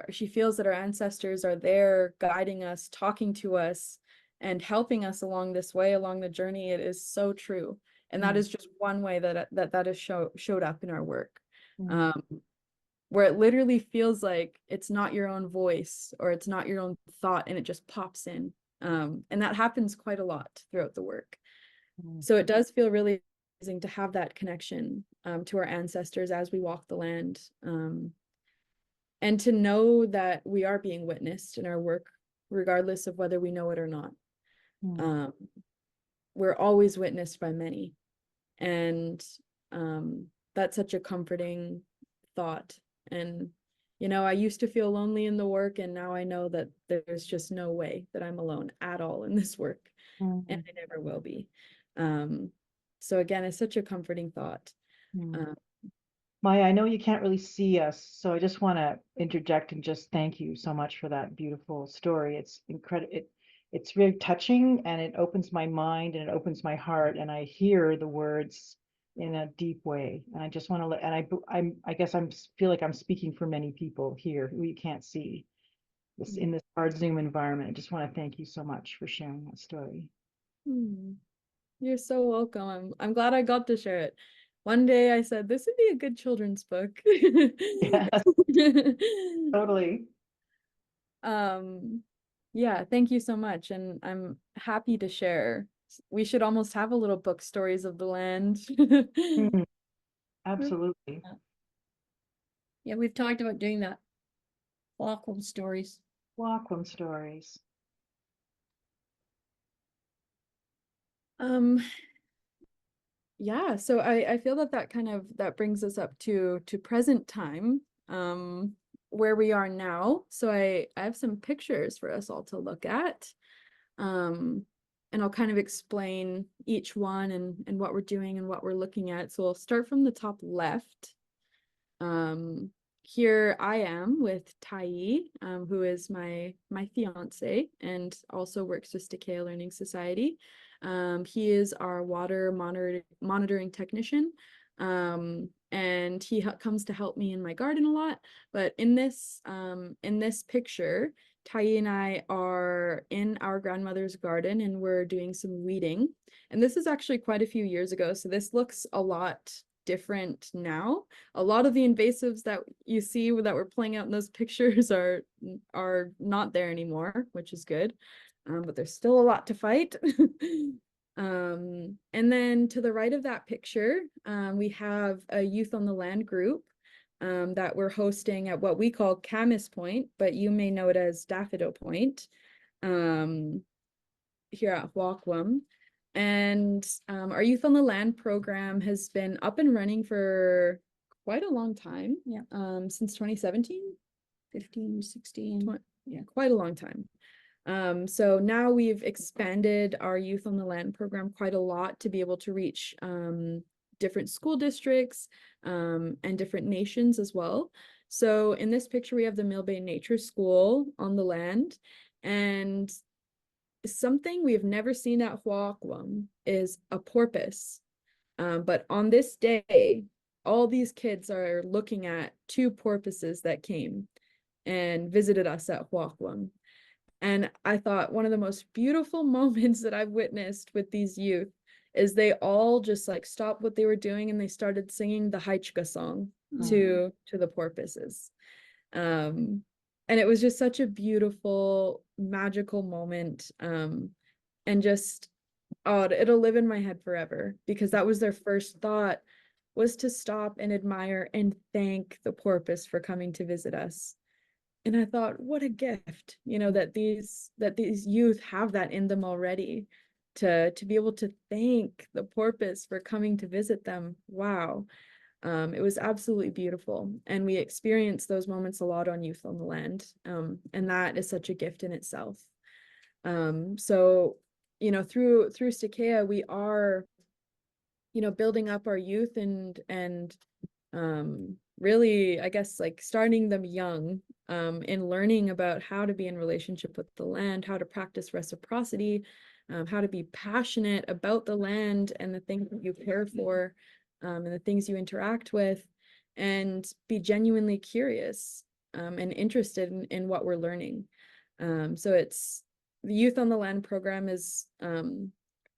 she feels that our ancestors are there guiding us, talking to us, and helping us along this way, along the journey, it is so true. And that is just one way that has showed up in our work. Where it literally feels like it's not your own voice, or it's not your own thought, and it just pops in. And that happens quite a lot throughout the work. So it does feel really amazing to have that connection to our ancestors as we walk the land, and to know that we are being witnessed in our work, regardless of whether we know it or not. We're always witnessed by many, and that's such a comforting thought. And you know, I used to feel lonely in the work, and now I know that there's just no way that I'm alone at all in this work, and I never will be. So again, it's such a comforting thought. Maya, I know you can't really see us, so I just want to interject and just thank you so much for that beautiful story. It's incredible. It's very touching, and it opens my mind and it opens my heart, and I hear the words in a deep way. And I just want to let, and I guess feel like I'm speaking for many people here who you can't see this in this hard Zoom environment. I just want to thank you so much for sharing that story. You're so welcome. I'm glad I got to share it. One day I said, this would be a good children's book. Yes, totally. Yeah, thank you so much. And I'm happy to share. We should almost have a little book, Stories of the Land. Absolutely. Yeah, we've talked about doing that. Xwaaqw'um stories. Xwaaqw'um stories. Yeah, so I feel that that brings us up to present time, where we are now. So I have some pictures for us all to look at. And I'll kind of explain each one and what we're doing and what we're looking at. So I'll start from the top left. Here I am with Tai, who is my fiance and also works with Stqeeye Learning Society. He is our water monitoring technician, and he comes to help me in my garden a lot. But in this picture, Tai and I are in our grandmother's garden and we're doing some weeding. And this is actually quite a few years ago, so this looks a lot different now. A lot of the invasives that you see that were playing out in those pictures are not there anymore, which is good. But there's still a lot to fight. And then to the right of that picture, we have a Youth on the Land group that we're hosting at what we call Camas Point, but you may know it as Daffodil Point, here at Xwaaqw'um. And our Youth on the Land program has been up and running for quite a long time. Yeah. Since 2017, 15, 16. yeah, quite a long time. So now we've expanded our Youth on the Land program quite a lot to be able to reach different school districts and different nations as well. So in this picture, we have the Mill Bay Nature School on the land, and something we've never seen at Xwaaqw'um is a porpoise. But on this day, all these kids are looking at two porpoises that came and visited us at Xwaaqw'um. And I thought one of the most beautiful moments that I've witnessed with these youth is they all just like stopped what they were doing and they started singing the Haichka song to the porpoises. And it was just such a beautiful, magical moment. And just, oh, it'll live in my head forever, because that was their first thought, was to stop and admire and thank the porpoise for coming to visit us. And I thought, what a gift, you know, that these youth have that in them already, to be able to thank the porpoise for coming to visit them. Wow. It was absolutely beautiful. And we experienced those moments a lot on Youth on the Land. And that is such a gift in itself. So, you know, through Stqeeye, we are, you know, building up our youth and really, I guess, like starting them young in learning about how to be in relationship with the land, how to practice reciprocity, how to be passionate about the land and the things that you care for, and the things you interact with, and be genuinely curious and interested in what we're learning. So it's the Youth on the Land program is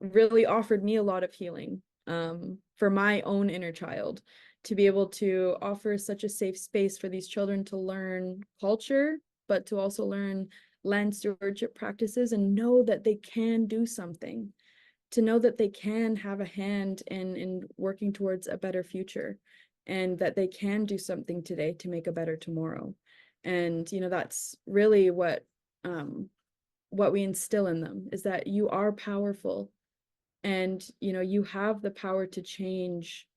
really offered me a lot of healing for my own inner child, to be able to offer such a safe space for these children to learn culture, but to also learn land stewardship practices and know that they can do something, to know that they can have a hand in working towards a better future, and that they can do something today to make a better tomorrow. And, you know, that's really what we instill in them, is that you are powerful, and, you know, you have the power to change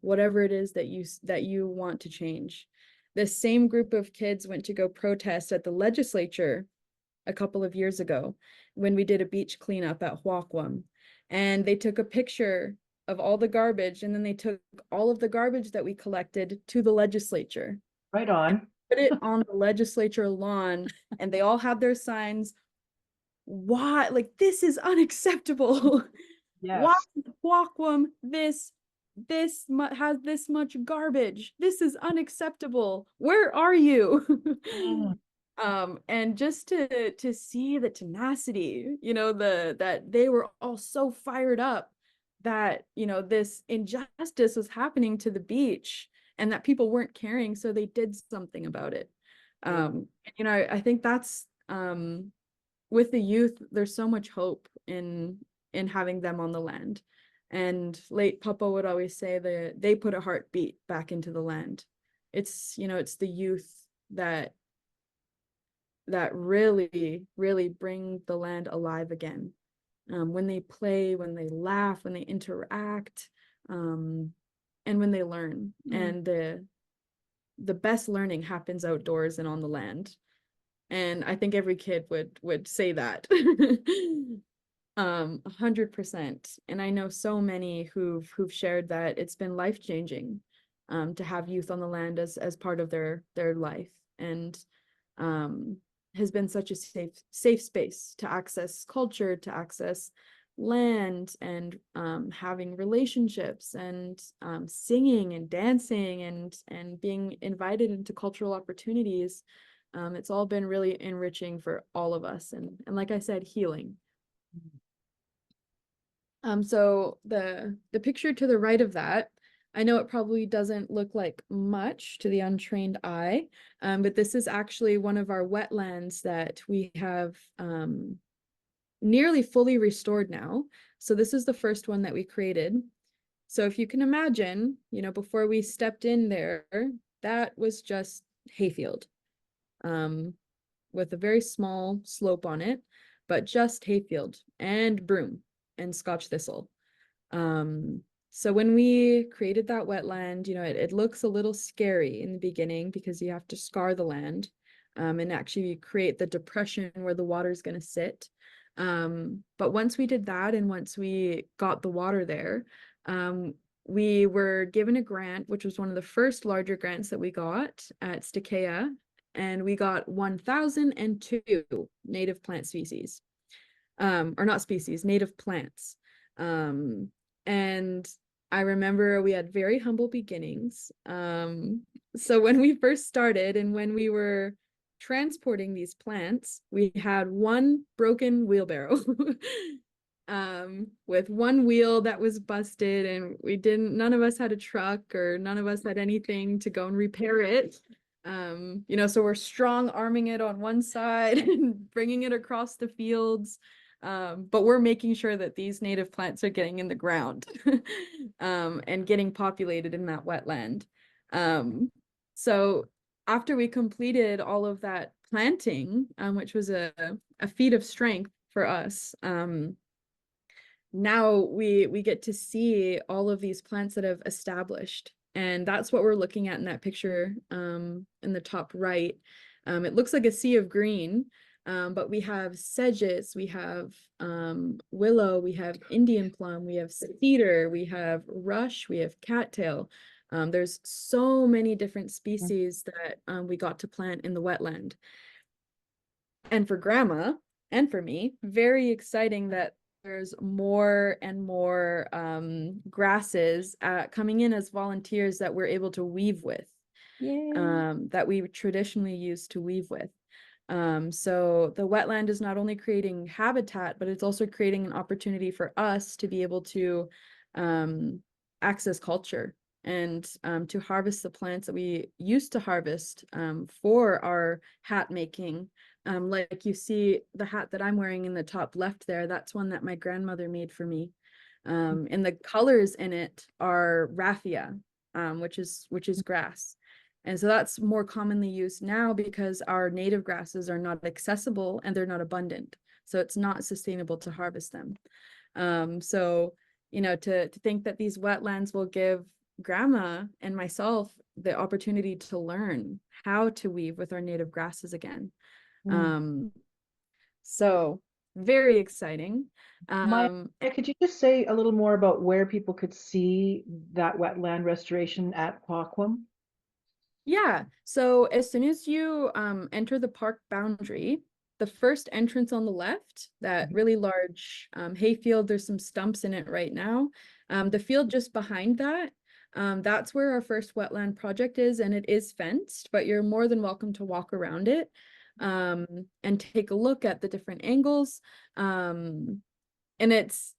whatever it is that you want to change. This same group of kids went to go protest at the legislature a couple of years ago when we did a beach cleanup at Xwaaqw'um, and they took a picture of all the garbage, and then they took all of the garbage that we collected to the legislature. Right on. Put it on the legislature lawn, and they all had their signs. Why? Like, this is unacceptable. Yes. Why Xwaaqw'um this has this much garbage? This is unacceptable. Where are you? And just to see the tenacity, you know, that they were all so fired up that, you know, this injustice was happening to the beach and that people weren't caring, so they did something about it. You know, I think that's with the youth, there's so much hope in having them on the land. And late Papa would always say that they put a heartbeat back into the land. It's, you know, it's the youth that really, really bring the land alive again. When they play, when they laugh, when they interact, and when they learn. And the best learning happens outdoors and on the land. And I think every kid would say that. 100%. And I know so many who've shared that it's been life-changing to have youth on the land as part of their life, and has been such a safe space to access culture, to access land, and having relationships, and singing and dancing, and being invited into cultural opportunities. It's all been really enriching for all of us, and like I said, healing. So the picture to the right of that, I know it probably doesn't look like much to the untrained eye, but this is actually one of our wetlands that we have nearly fully restored now. So this is the first one that we created. So if you can imagine, you know, before we stepped in there, that was just hayfield, with a very small slope on it, but just hayfield and broom and Scotch thistle. So when we created that wetland, you know, it looks a little scary in the beginning because you have to scar the land and actually create the depression where the water is going to sit. But once we did that, and once we got the water there, we were given a grant, which was one of the first larger grants that we got at STAH-KAY-AH, and we got 1,002 native plant species, or not species, native plants. And I remember we had very humble beginnings. So when we first started and when we were transporting these plants, we had one broken wheelbarrow with one wheel that was busted, and none of us had a truck, or none of us had anything to go and repair it. You know, so we're strong arming it on one side and bringing it across the fields. But we're making sure that these native plants are getting in the ground and getting populated in that wetland. So after we completed all of that planting, which was a feat of strength for us, now we get to see all of these plants that have established. And that's what we're looking at in that picture in the top right. It looks like a sea of green. But we have sedges, we have willow, we have Indian plum, we have cedar, we have rush, we have cattail. There's so many different species that we got to plant in the wetland. And for Grandma and for me, very exciting that there's more and more grasses coming in as volunteers that we're able to weave with, that we traditionally used to weave with. So the wetland is not only creating habitat, but it's also creating an opportunity for us to be able to access culture and to harvest the plants that we used to harvest for our hat making. Like you see the hat that I'm wearing in the top left there, that's one that my grandmother made for me. And the colors in it are raffia, which is grass. And so that's more commonly used now because our native grasses are not accessible and they're not abundant. So it's not sustainable to harvest them. So, you know, to think that these wetlands will give Grandma and myself the opportunity to learn how to weave with our native grasses again. So very exciting. Maya, could you just say a little more about where people could see that wetland restoration at Xwaaqw'um? Yeah, so as soon as you enter the park boundary, the first entrance on the left, that really large hayfield, there's some stumps in it right now. The field just behind that, that's where our first wetland project is, and it is fenced, but you're more than welcome to walk around it and take a look at the different angles. And it's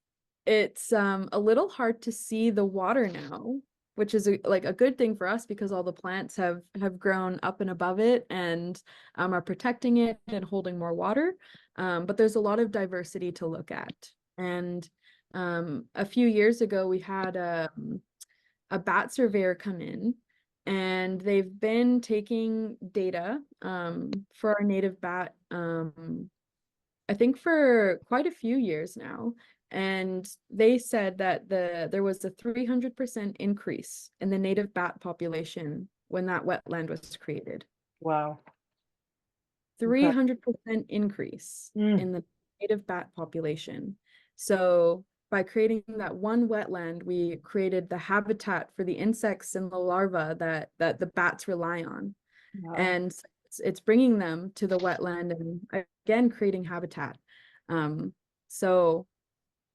a little hard to see the water now which is like a good thing for us because all the plants have grown up and above it and are protecting it and holding more water. But there's a lot of diversity to look at. And a few years ago, we had a bat surveyor come in, and they've been taking data for our native bat, I think for quite a few years now. And they said that there was a 300% increase in the native bat population when that wetland was created. Wow. 300% increase in the native bat population. So by creating that one wetland, we created the habitat for the insects and the larvae that the bats rely on. Wow. And it's bringing them to the wetland and again creating habitat. So,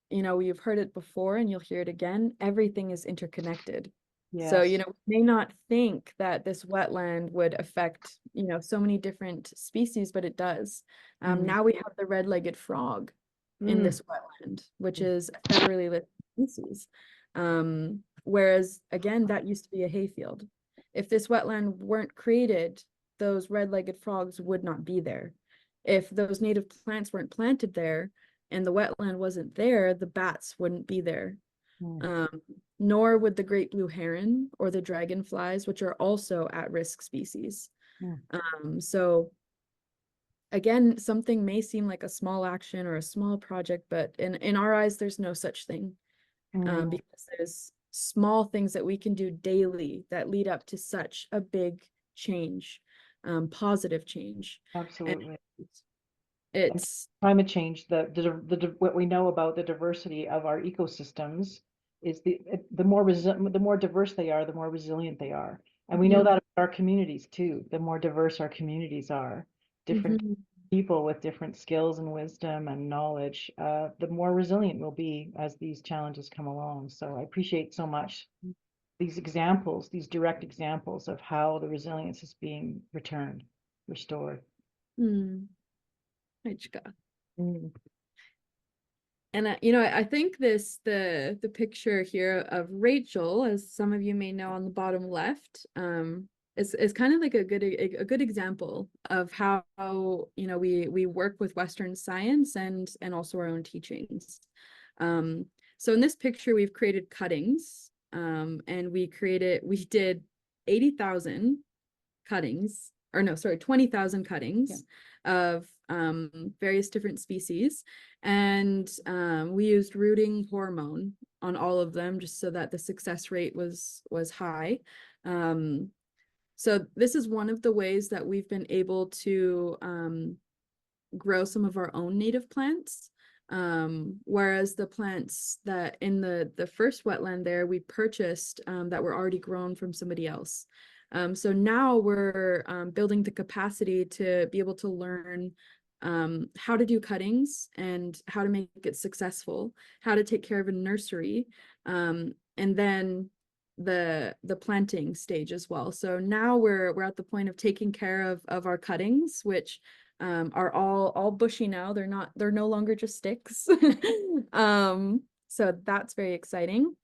you know, you've heard it before and you'll hear it again. Everything is interconnected. Yes. So, you know, we may not think that this wetland would affect, you know, so many different species, but it does. Now we have the red-legged frog in this wetland, which is a federally listed species. Whereas, again, that used to be a hayfield. If this wetland weren't created, those red-legged frogs would not be there. If those native plants weren't planted there and the wetland wasn't there, the bats wouldn't be there. Nor would the great blue heron or the dragonflies, which are also at-risk species. So again, something may seem like a small action or a small project, but in our eyes, there's no such thing, because there's small things that we can do daily that lead up to such a big change, positive change. Absolutely. And it's climate change. What we know about the diversity of our ecosystems is the more diverse they are, the more resilient they are. And we know that about our communities too. The more diverse our communities are, different people with different skills and wisdom and knowledge, the more resilient we'll be as these challenges come along. So I appreciate so much these examples, these direct examples of how the resilience is being restored. And you know, I think the picture here of Rachel, as some of you may know on the bottom left, is kind of like a good example of how, you know, we work with Western science and also our own teachings. So in this picture, we've created cuttings, and we did 80,000 cuttings, or no, sorry, 20,000 cuttings of various different species. And we used rooting hormone on all of them just so that the success rate was high. So this is one of the ways that we've been able to grow some of our own native plants. Whereas the plants that in the first wetland there, we purchased that were already grown from somebody else. So now we're building the capacity to be able to learn how to do cuttings and how to make it successful, how to take care of a nursery, and then the planting stage as well. So now we're at the point of taking care of our cuttings, which are all bushy now. They're no longer just sticks. So that's very exciting.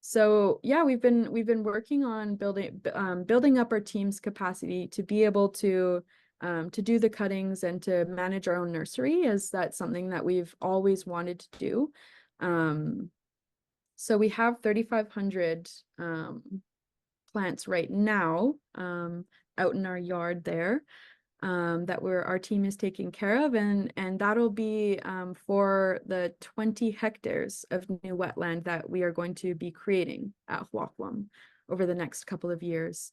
So yeah, we've been working on building up our team's capacity to be able to do the cuttings and to manage our own nursery, as that's something that we've always wanted to do. So we have 3,500 plants right now out in our yard there, that our team is taking care of, and that'll be for the 20 hectares of new wetland that we are going to be creating at Xwaaqw'um over the next couple of years.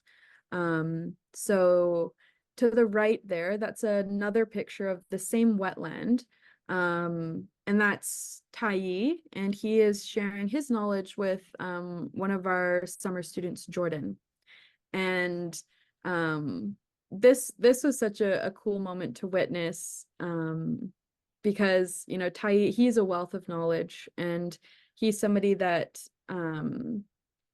So to the right there, that's another picture of the same wetland, and that's Stqeeye, and he is sharing his knowledge with one of our summer students, Jordan. And this was such a cool moment to witness, because, you know, Stqeeye, he's a wealth of knowledge, and he's somebody that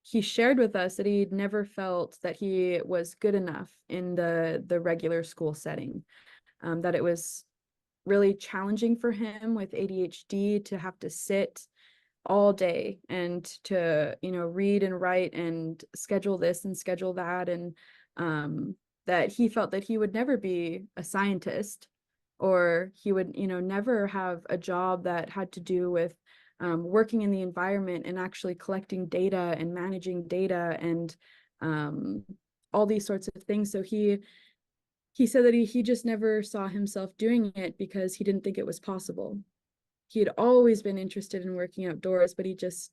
he shared with us that he'd never felt that he was good enough in the regular school setting, that it was really challenging for him with ADHD to have to sit all day and to, you know, read and write and schedule this and schedule that. And that he felt that he would never be a scientist, or he would, you know, never have a job that had to do with working in the environment and actually collecting data and managing data and all these sorts of things. So he said that he just never saw himself doing it because he didn't think it was possible. He had always been interested in working outdoors, but he just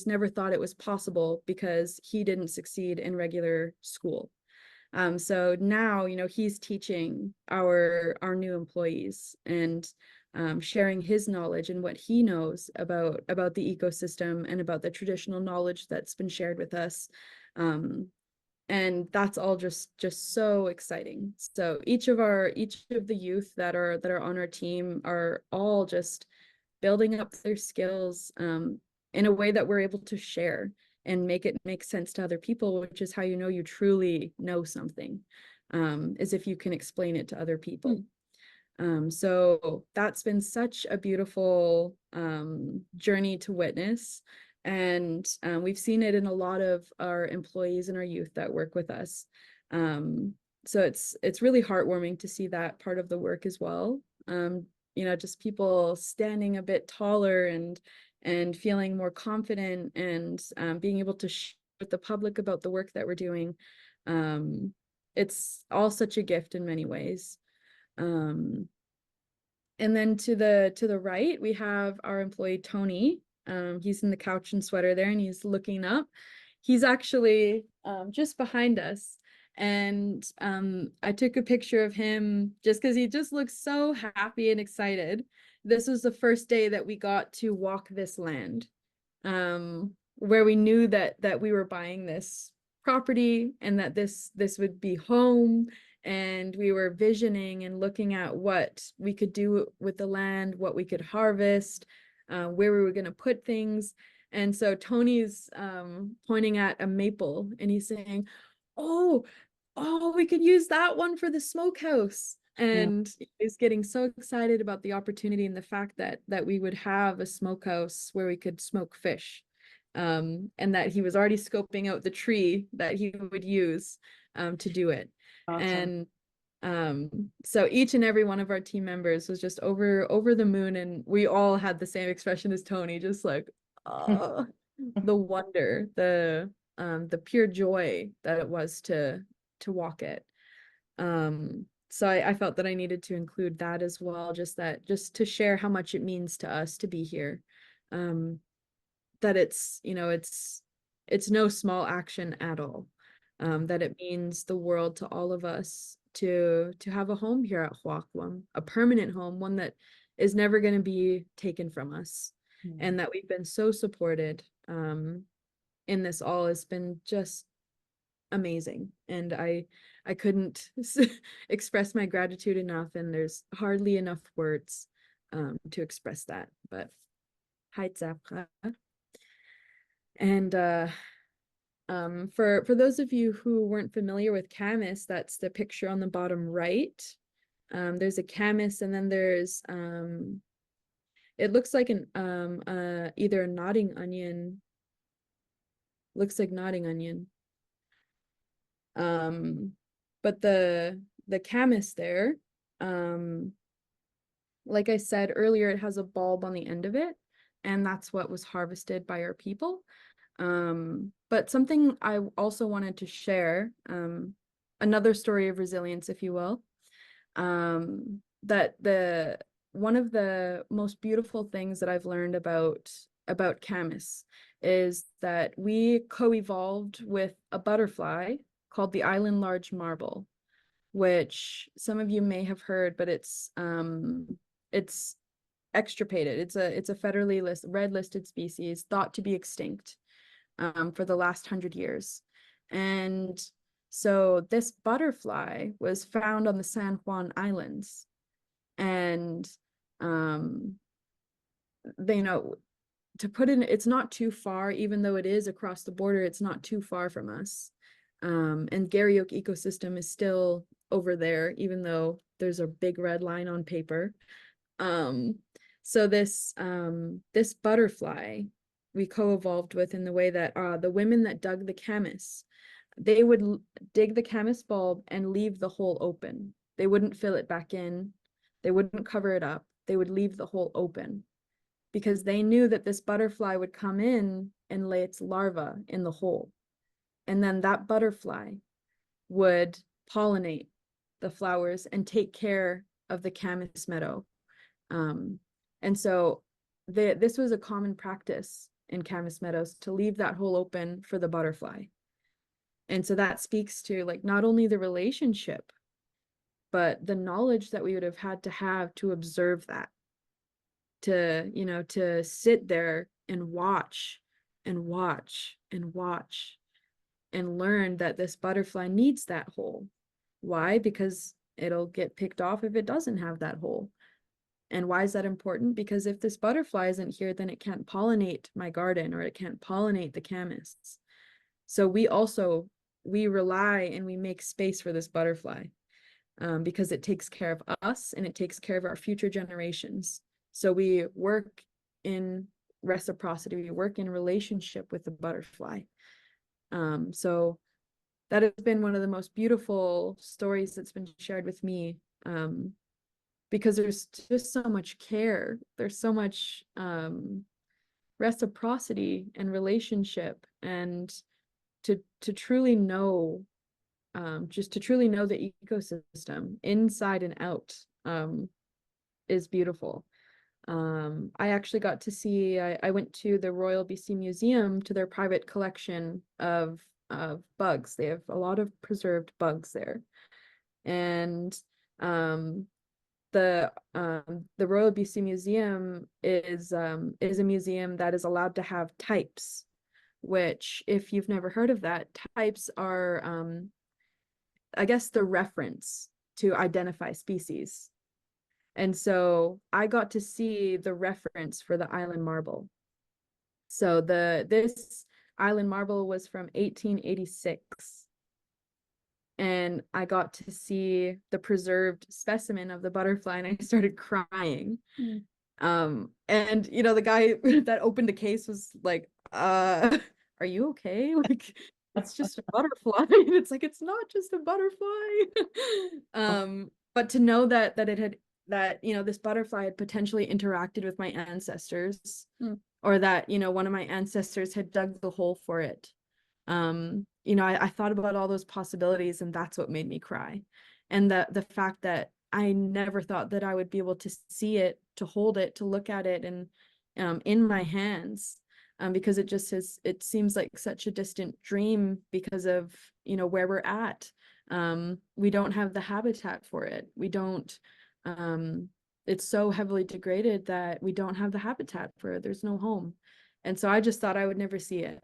never thought it was possible because he didn't succeed in regular school. So now, you know, he's teaching our new employees and sharing his knowledge and what he knows about the ecosystem and about the traditional knowledge that's been shared with us. And that's all just so exciting. So each of the youth that are on our team are all just building up their skills in a way that we're able to share and make it make sense to other people, which is how you know you truly know something, is if you can explain it to other people. So that's been such a beautiful journey to witness. And we've seen it in a lot of our employees and our youth that work with us. So it's really heartwarming to see that part of the work as well. You know, just people standing a bit taller and feeling more confident and being able to share with the public about the work that we're doing. It's all such a gift in many ways. And then to the right, we have our employee, Tony. He's in the couch and sweater there, and he's looking up. He's actually just behind us. And I took a picture of him just because he just looks so happy and excited. This was the first day that we got to walk this land, where we knew that we were buying this property and that this would be home. And we were visioning and looking at what we could do with the land, what we could harvest, where we were going to put things. And so Tony's pointing at a maple and he's saying, oh, we could use that one for the smokehouse. And he's getting so excited about the opportunity and the fact that we would have a smokehouse where we could smoke fish. And that he was already scoping out the tree that he would use to do it. Awesome. And so each and every one of our team members was just over the moon, and we all had the same expression as Tony, just like the wonder, the pure joy that it was to walk it. So I felt that I needed to include that as well, just to share how much it means to us to be here. That it's, you know, it's no small action at all. That it means the world to all of us to have a home here at Xwaaqw'um, a permanent home, one that is never going to be taken from us. And that we've been so supported in this all has been just amazing. And I couldn't express my gratitude enough, and there's hardly enough words to express that. But hi, Tzapka. And for those of you who weren't familiar with camas, that's the picture on the bottom right. There's a camas, and then there's it looks like an either a nodding onion. Looks like nodding onion. But the camas there, like I said earlier, it has a bulb on the end of it, and that's what was harvested by our people. But something I also wanted to share, another story of resilience, if you will, that one of the most beautiful things that I've learned about camas is that we co-evolved with a butterfly called the island large marble, which some of you may have heard, but it's extirpated. It's a federally red listed species, thought to be extinct for the last 100 years. And so this butterfly was found on the San Juan Islands, and they, you know, to put in, it's not too far, even though it is across the border, it's not too far from us. And Garry Oak ecosystem is still over there, even though there's a big red line on paper. So this butterfly we co-evolved with, in the way that the women that dug the camas, they would dig the camas bulb and leave the hole open. They wouldn't fill it back in. They wouldn't cover it up. They would leave the hole open because they knew that this butterfly would come in and lay its larva in the hole. And then that butterfly would pollinate the flowers and take care of the camas meadow. And so this was a common practice in camas meadows, to leave that hole open for the butterfly. And so that speaks to, like, not only the relationship, but the knowledge that we would have had to observe that, to, you know, to sit there and watch and watch and watch and learn that this butterfly needs that hole. Why? Because it'll get picked off if it doesn't have that hole. And why is that important? Because if this butterfly isn't here, then it can't pollinate my garden, or it can't pollinate the camas. So we rely and we make space for this butterfly, because it takes care of us and it takes care of our future generations. So we work in reciprocity, we work in relationship with the butterfly. So that has been one of the most beautiful stories that's been shared with me, because there's just so much care. There's so much reciprocity and relationship, and to truly know, just to truly know the ecosystem inside and out, is beautiful. I actually got to see, I went to the Royal BC Museum, to their private collection of bugs. They have a lot of preserved bugs there. And the Royal BC Museum is a museum that is allowed to have types, which, if you've never heard of that, types are, I guess, the reference to identify species. And so I got to see the reference for the island marble. So this island marble was from 1886. And I got to see the preserved specimen of the butterfly, and I started crying. And you know, the guy that opened the case was like, are you okay? Like, it's just a butterfly. And it's like, it's not just a butterfly. But to know that it had, that, you know, this butterfly had potentially interacted with my ancestors, or that, you know, one of my ancestors had dug the hole for it. You know, I thought about all those possibilities, and that's what made me cry. And the fact that I never thought that I would be able to see it, to hold it, to look at it, and in my hands, because it seems like such a distant dream because of, you know, where we're at. We don't have the habitat for it. We don't, it's so heavily degraded that we don't have the habitat for it. There's no home. And so I just thought I would never see it.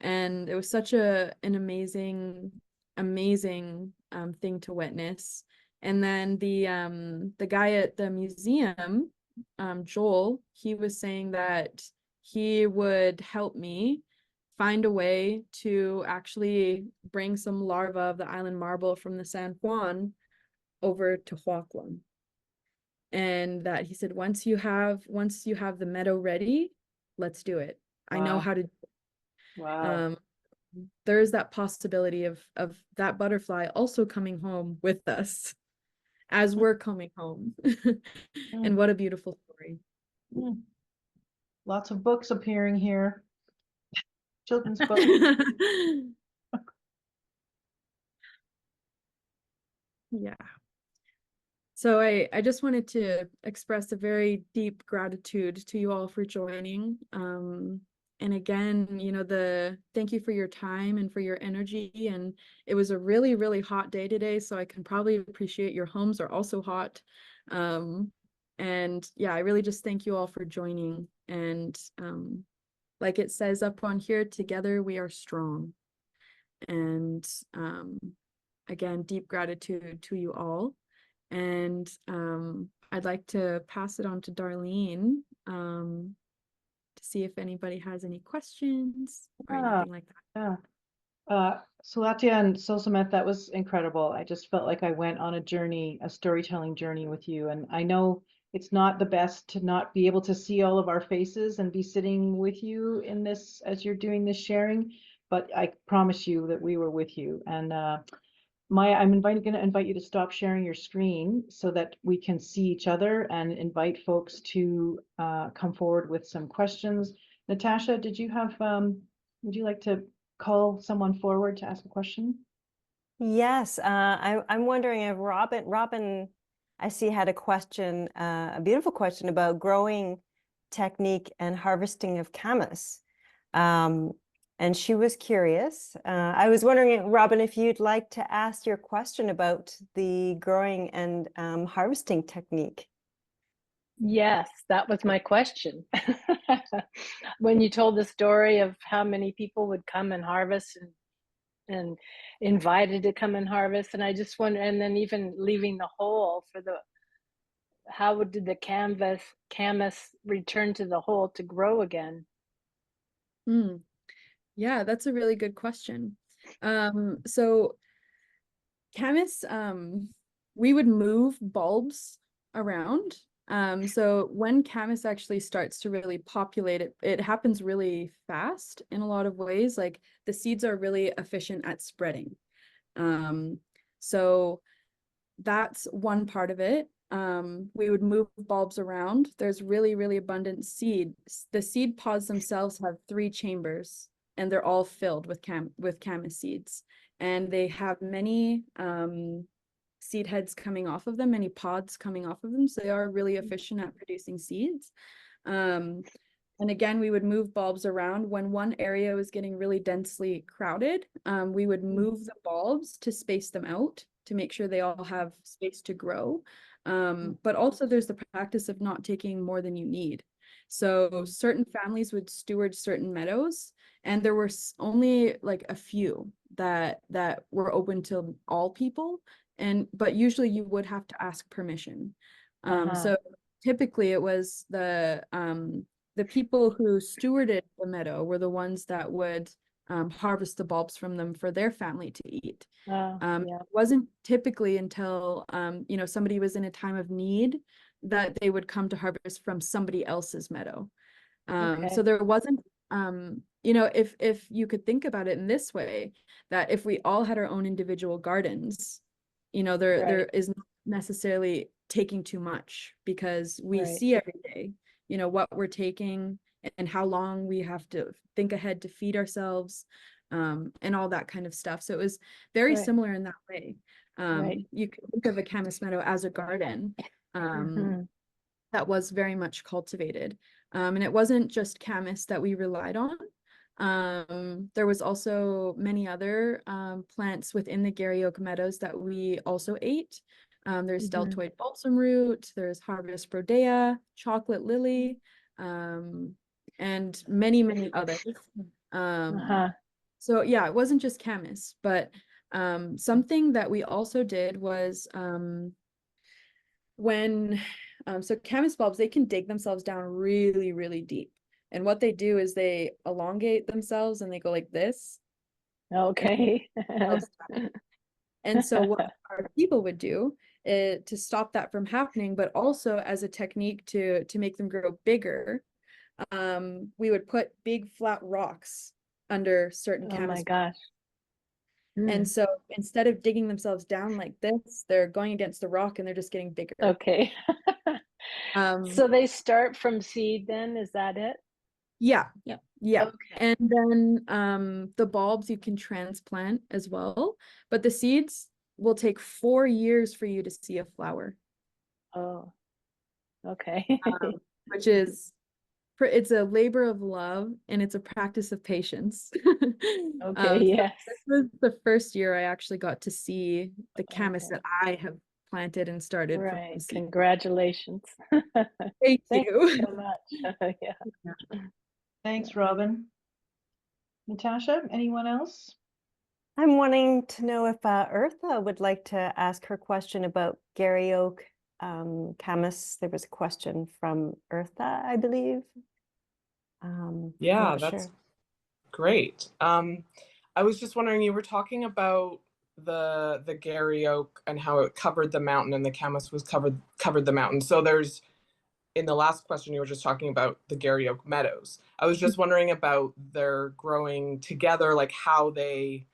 And it was such an amazing thing to witness. And then the guy at the museum, Joel, he was saying that he would help me find a way to actually bring some larvae of the island marble from the San Juan over to Xwaaqw'um. And that he said, once you have the meadow ready, let's do it. Wow. I know how to. Wow. There is that possibility of that butterfly also coming home with us as we're coming home. And what a beautiful story. Lots of books appearing here. Children's books. Yeah. So I just wanted to express a very deep gratitude to you all for joining. And again, you know, thank you for your time and for your energy. And it was a really, really hot day today, so I can probably appreciate your homes are also hot. And yeah, I really just thank you all for joining. And like it says up on here, together we are strong. And again, deep gratitude to you all. And I'd like to pass it on to Darlene, to see if anybody has any questions or anything like that. Yeah. Salatya and Sosamet, that was incredible. I just felt like I went on a journey, a storytelling journey with you. And I know it's not the best to not be able to see all of our faces and be sitting with you in this as you're doing this sharing, but I promise you that we were with you. And I'm going to invite you to stop sharing your screen so that we can see each other and invite folks to come forward with some questions. Natasha, did you have, would you like to call someone forward to ask a question? Yes, I'm wondering if Robin, I see, had a question, a beautiful question about growing technique and harvesting of camas. And she was curious. I was wondering, Robin, if you'd like to ask your question about the growing and harvesting technique. Yes, that was my question. When you told the story of how many people would come and harvest and invited to come and harvest, and I just wonder, and then even leaving the hole for the, how did the camas return to the hole to grow again? Yeah, that's a really good question. So camas, we would move bulbs around. So when camas actually starts to really populate, it happens really fast in a lot of ways. Like the seeds are really efficient at spreading. So that's one part of it. We would move bulbs around. There's really, really abundant seed. The seed pods themselves have 3 chambers, and they're all filled with camas seeds. And they have many seed heads coming off of them, many pods coming off of them. So they are really efficient at producing seeds. And again, we would move bulbs around. When one area was getting really densely crowded, we would move the bulbs to space them out to make sure they all have space to grow. But also there's the practice of not taking more than you need. So certain families would steward certain meadows, and there were only like a few that were open to all people. But usually you would have to ask permission. So typically it was the people who stewarded the meadow were the ones that would harvest the bulbs from them for their family to eat. It wasn't typically until somebody was in a time of need that they would come to harvest from somebody else's meadow. So there wasn't, if you could think about it in this way, that if we all had our own individual gardens, there is not necessarily taking too much, because we see every day, what we're taking and how long we have to think ahead to feed ourselves, and all that kind of stuff. So it was very similar in that way. You can think of a camas meadow as a garden that was very much cultivated. And it wasn't just camas that we relied on. There was also many other plants within the Garry Oak meadows that we also ate. There's deltoid balsam root, there's harvest brodea, chocolate lily, and many, many others. So yeah, it wasn't just camas, but something that we also did was so camas bulbs, they can dig themselves down really, really deep. And what they do is they elongate themselves and they go like this. Okay. And so what our people would do to stop that from happening, but also as a technique to make them grow bigger, we would put big flat rocks under certain camas. Oh my gosh. And so instead of digging themselves down like this, they're going against the rock and they're just getting bigger. Okay. So they start from seed then, is that it? Yeah. Okay. And then the bulbs you can transplant as well, but the seeds will take 4 years for you to see a flower. Oh, okay. Which is, it's a labor of love and it's a practice of patience. Okay, yes. So this was the first year I actually got to see the camas that I have planted and started. Right. Congratulations. Thank Thank you so much. Yeah. Thanks, Robin. Natasha, anyone else? I'm wanting to know if Eartha would like to ask her question about Garry Oak camas. There was a question from Eartha, I believe. Yeah, that's great. I was just wondering, you were talking about the Garry Oak and how it covered the mountain and the camas was covered the mountain. So there's in the last question, you were just talking about the Garry Oak Meadows. I was just wondering about their growing together, like how the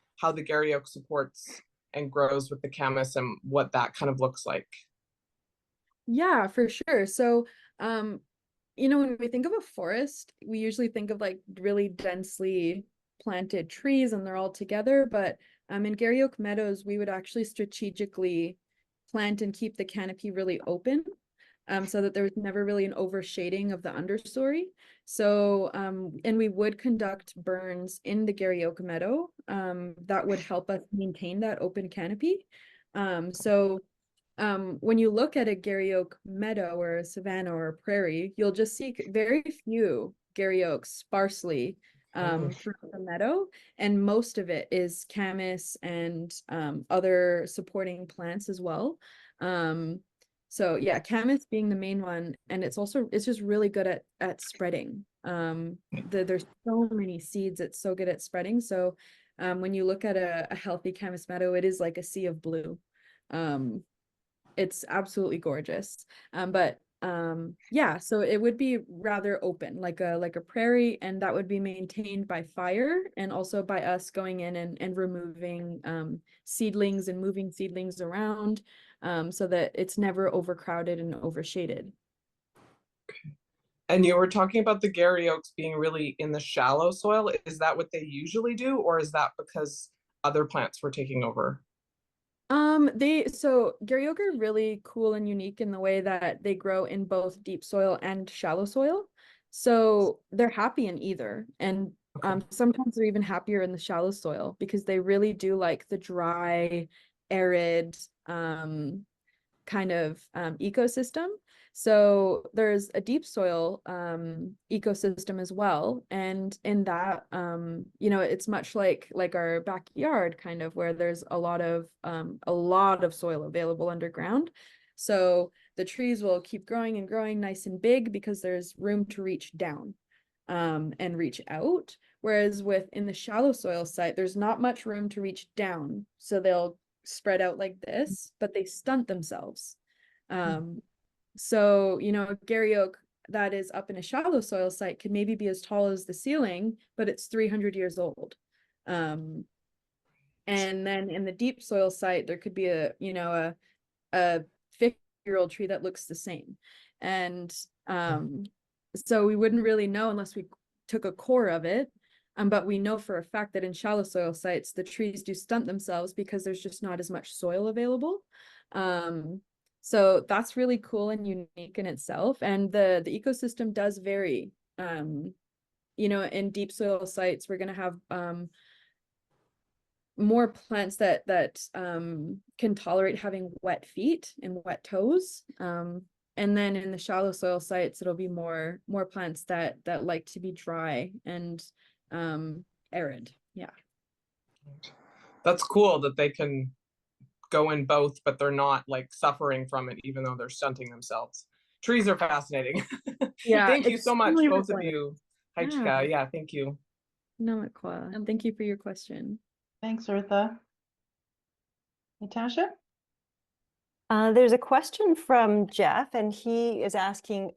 Garry Oak supports and grows with the camas and what that kind of looks like. Yeah, for sure. So, when we think of a forest, we usually think of like really densely planted trees and they're all together. But in Garry Oak Meadows, we would actually strategically plant and keep the canopy really open, so that there was never really an overshading of the understory. So, and we would conduct burns in the Garry Oak Meadow that would help us maintain that open canopy. When you look at a Garry Oak meadow or a savanna or a prairie, you'll just see very few Garry Oaks sparsely throughout the meadow, and most of it is camas and other supporting plants as well. So yeah, camas being the main one, and it's just really good at spreading. There's so many seeds, it's so good at spreading. So when you look at a healthy camas meadow, it is like a sea of blue. It's absolutely gorgeous. Yeah, so it would be rather open, like a prairie, and that would be maintained by fire and also by us going in and removing seedlings and moving seedlings around, so that it's never overcrowded and overshaded. And you were talking about the Garry Oaks being really in the shallow soil. Is that what they usually do, or is that because other plants were taking over? So Garry Oak are really cool and unique in the way that they grow in both deep soil and shallow soil. So they're happy in either. And sometimes they're even happier in the shallow soil because they really do like the dry, arid, kind of ecosystem. So there's a deep soil ecosystem as well, and in that it's much like our backyard, kind of, where there's a lot of soil available underground. So the trees will keep growing and growing nice and big because there's room to reach down and reach out. Whereas in the shallow soil site, there's not much room to reach down, so they'll spread out like this, but they stunt themselves. So, Garry Oak that is up in a shallow soil site could maybe be as tall as the ceiling, but it's 300 years old. And then in the deep soil site, there could be a 50-year-old tree that looks the same. And so we wouldn't really know unless we took a core of it. But we know for a fact that in shallow soil sites, the trees do stunt themselves because there's just not as much soil available. So that's really cool and unique in itself. And the ecosystem does vary. In deep soil sites, we're going to have more plants that can tolerate having wet feet and wet toes. And then in the shallow soil sites, it'll be more plants that like to be dry and arid. Yeah. That's cool that they can go in both, but they're not like suffering from it, even though they're stunting themselves. Trees are fascinating. Yeah. Thank you so much, both of important. you. Hi, Chika. Yeah, thank you. No, Quw'utsun. Thank you for your question. Thanks, Eartha. Natasha? There's a question from Jeff, and he is asking,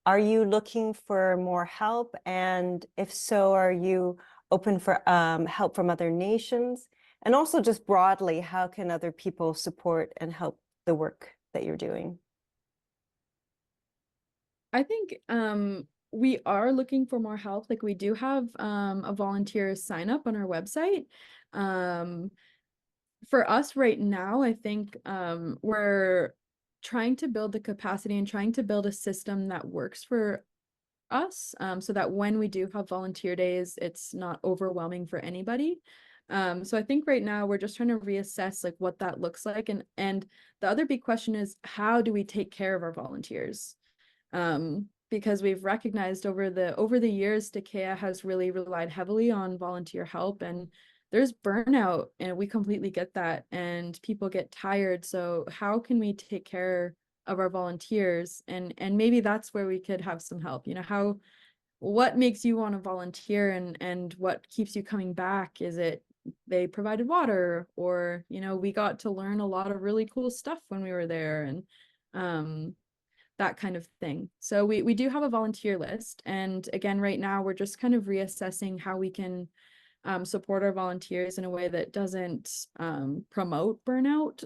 are you looking for more help? And if so, are you open for help from other nations? And also just broadly, how can other people support and help the work that you're doing? I think we are looking for more help. Like, we do have a volunteer sign up on our website. For us right now, I think we're trying to build the capacity and trying to build a system that works for us, so that when we do have volunteer days, it's not overwhelming for anybody. So I think right now we're just trying to reassess like what that looks like. And the other big question is, how do we take care of our volunteers? Because we've recognized over the years, STAH-KAY-AH has really relied heavily on volunteer help, and there's burnout, and we completely get that, and people get tired. So how can we take care of our volunteers? And maybe that's where we could have some help. What makes you want to volunteer, and what keeps you coming back? Is it they provided water, or we got to learn a lot of really cool stuff when we were there? And that kind of thing. So we do have a volunteer list. And again, right now we're just kind of reassessing how we can support our volunteers in a way that doesn't promote burnout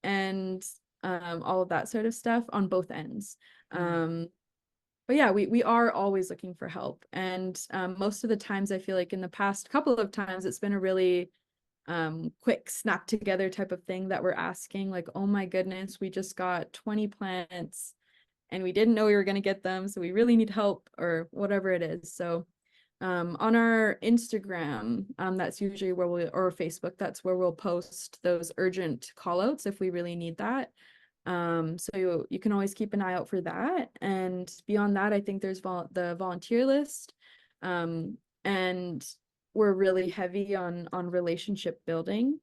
and all of that sort of stuff on both ends. But yeah, we are always looking for help. And most of the times I feel like in the past couple of times, it's been a really quick snap together type of thing that we're asking, like, oh my goodness, we just got 20 plants and we didn't know we were going to get them. So we really need help, or whatever it is. So on our Instagram, that's usually where or Facebook, that's where we'll post those urgent call outs if we really need that. So you can always keep an eye out for that. And beyond that, I think there's the volunteer list. And we're really heavy on relationship building.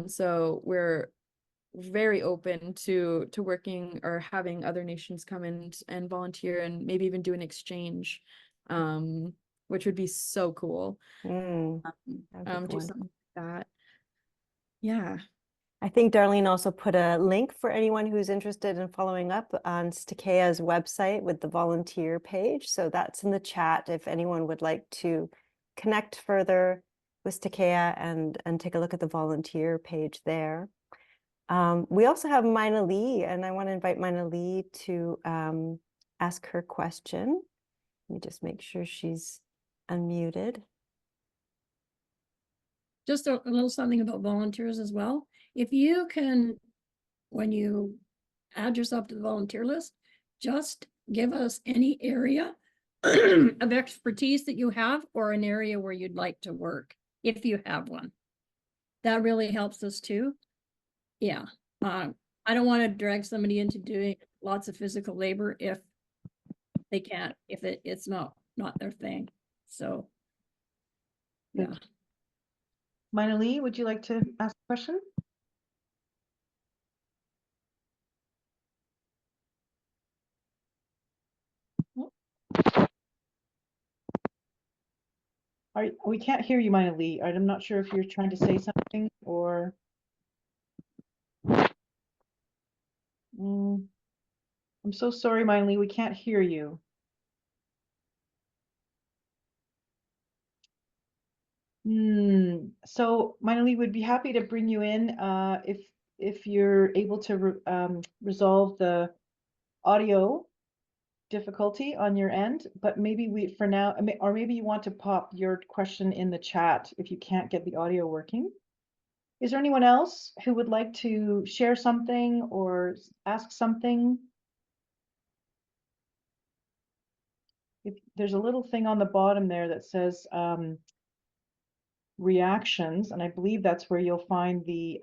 So we're very open to working or having other nations come in and volunteer and maybe even do an exchange, which would be so cool. Do something like that. Yeah. I think Darlene also put a link for anyone who's interested in following up on STAH-KAY-AH's website with the volunteer page. So that's in the chat if anyone would like to connect further with STAH-KAY-AH and take a look at the volunteer page there. We also have Mina Lee, and I want to invite Mina Lee to ask her question. Let me just make sure she's unmuted. Just a little something about volunteers as well. If you can, when you add yourself to the volunteer list, just give us any area of expertise that you have, or an area where you'd like to work, if you have one. That really helps us too. Yeah. I don't want to drag somebody into doing lots of physical labor if they can't, if it's not their thing. So yeah. Mina Lee, would you like to ask a question? We can't hear you, Mina Lee. I'm not sure if you're trying to say something or. I'm so sorry, Mina Lee, we can't hear you. So Mina Lee would be happy to bring you in if you're able to resolve the audio difficulty on your end, but maybe for now, or maybe you want to pop your question in the chat if you can't get the audio working. Is there anyone else who would like to share something or ask something? If there's a little thing on the bottom there that says reactions, and I believe that's where you'll find the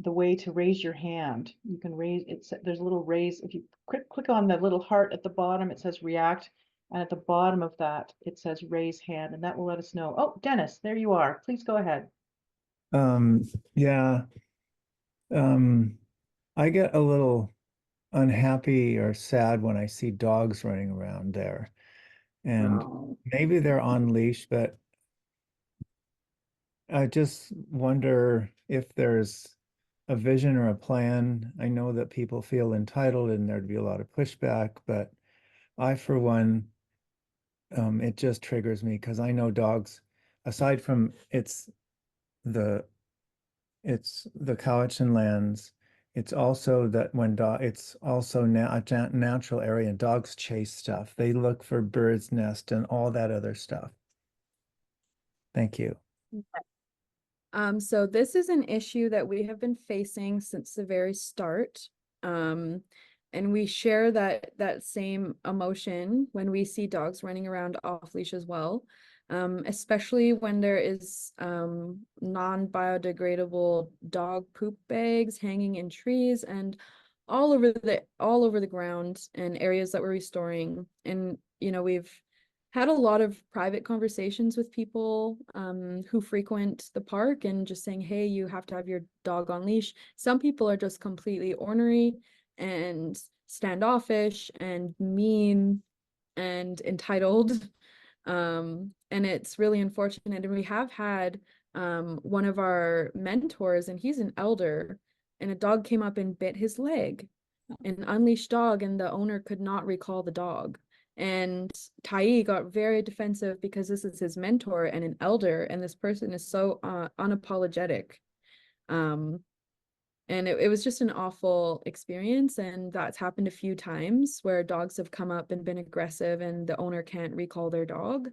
way to raise your hand. You can raise it. There's a little raise. If you click on the little heart at the bottom, it says react, and at the bottom of that it says raise hand, and that will let us know. Oh, Dennis, there you are. Please go ahead. Yeah. I get a little unhappy or sad when I see dogs running around there, and maybe they're on leash, but I just wonder if there's a vision or a plan. I know that people feel entitled and there'd be a lot of pushback, but I, for one, it just triggers me because I know dogs, aside from it's the Quw'utsun lands, it's also that it's also a natural area and dogs chase stuff. They look for birds' nest and all that other stuff. Thank you. So this is an issue that we have been facing since the very start. And we share that same emotion when we see dogs running around off leash as well. Especially when there is non-biodegradable dog poop bags hanging in trees and all over the ground and areas that we're restoring. And we've had a lot of private conversations with people who frequent the park and just saying, hey, you have to have your dog on leash. Some people are just completely ornery and standoffish and mean and entitled. And it's really unfortunate. And we have had one of our mentors, and he's an elder, and a dog came up and bit his leg. an unleashed dog, and the owner could not recall the dog. And Tai got very defensive because this is his mentor and an elder, and this person is so unapologetic. And it was just an awful experience, and that's happened a few times where dogs have come up and been aggressive and the owner can't recall their dog.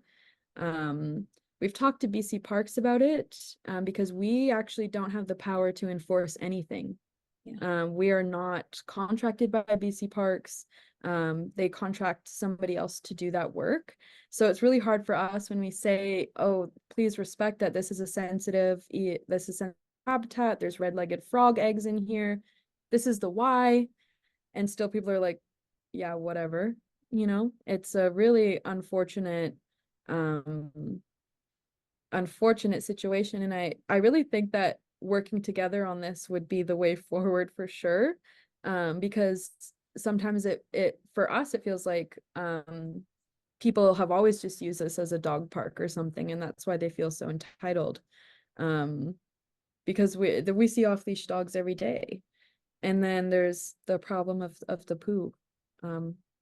We've talked to BC Parks about it, because we actually don't have the power to enforce anything. Yeah. We are not contracted by BC Parks. They contract somebody else to do that work. So it's really hard for us when we say, oh, please respect that this is a sensitive habitat, there's red-legged frog eggs in here, this is the why, and still people are like, yeah, whatever. It's a really unfortunate situation, and I really think that working together on this would be the way forward for sure, because sometimes it for us it feels like people have always just used this as a dog park or something, and that's why they feel so entitled, because we see off-leash dogs every day. And then there's the problem of the poo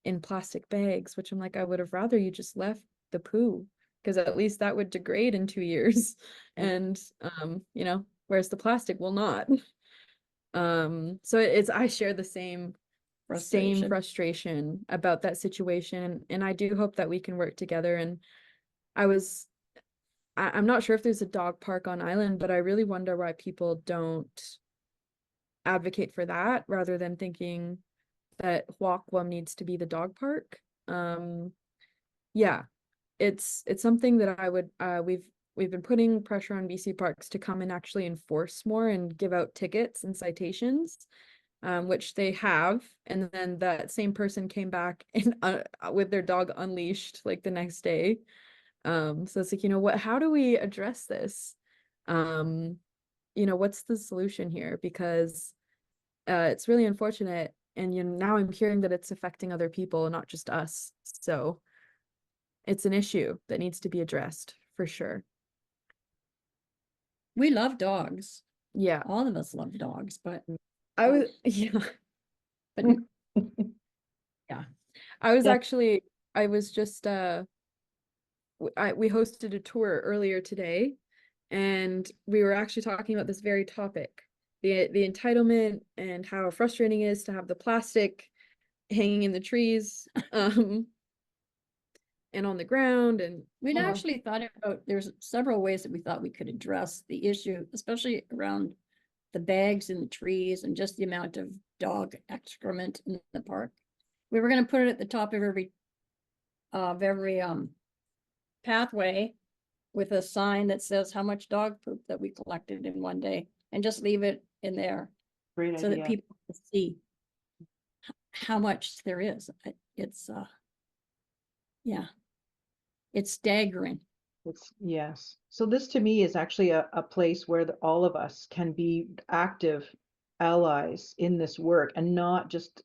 in plastic bags, which I'm like, I would have rather you just left the poo, because at least that would degrade in 2 years. And whereas the plastic will not. So I share the same frustration about that situation, and I do hope that we can work together. And I'm not sure if there's a dog park on island, but I really wonder why people don't advocate for that rather than thinking that Xwaaqw'um needs to be the dog park. Yeah, it's something that I would we've been putting pressure on BC Parks to come and actually enforce more and give out tickets and citations, which they have, and then that same person came back and with their dog unleashed like the next day. So it's like, how do we address this? What's the solution here? Because it's really unfortunate, and now I'm hearing that it's affecting other people, not just us. So it's an issue that needs to be addressed for sure. We love dogs. Yeah. All of us love dogs, but yeah. But yeah. I was just we hosted a tour earlier today, and we were actually talking about this very topic, the entitlement and how frustrating it is to have the plastic hanging in the trees and on the ground. And we'd actually thought about, there's several ways that we thought we could address the issue, especially around the bags in the trees and just the amount of dog excrement in the park. We were going to put it at the top of every pathway with a sign that says how much dog poop that we collected in one day, and just leave it in there. Great so idea. that people can see how much there is. It's yeah, it's staggering. Yes. So this to me is actually a place where all of us can be active allies in this work, and not just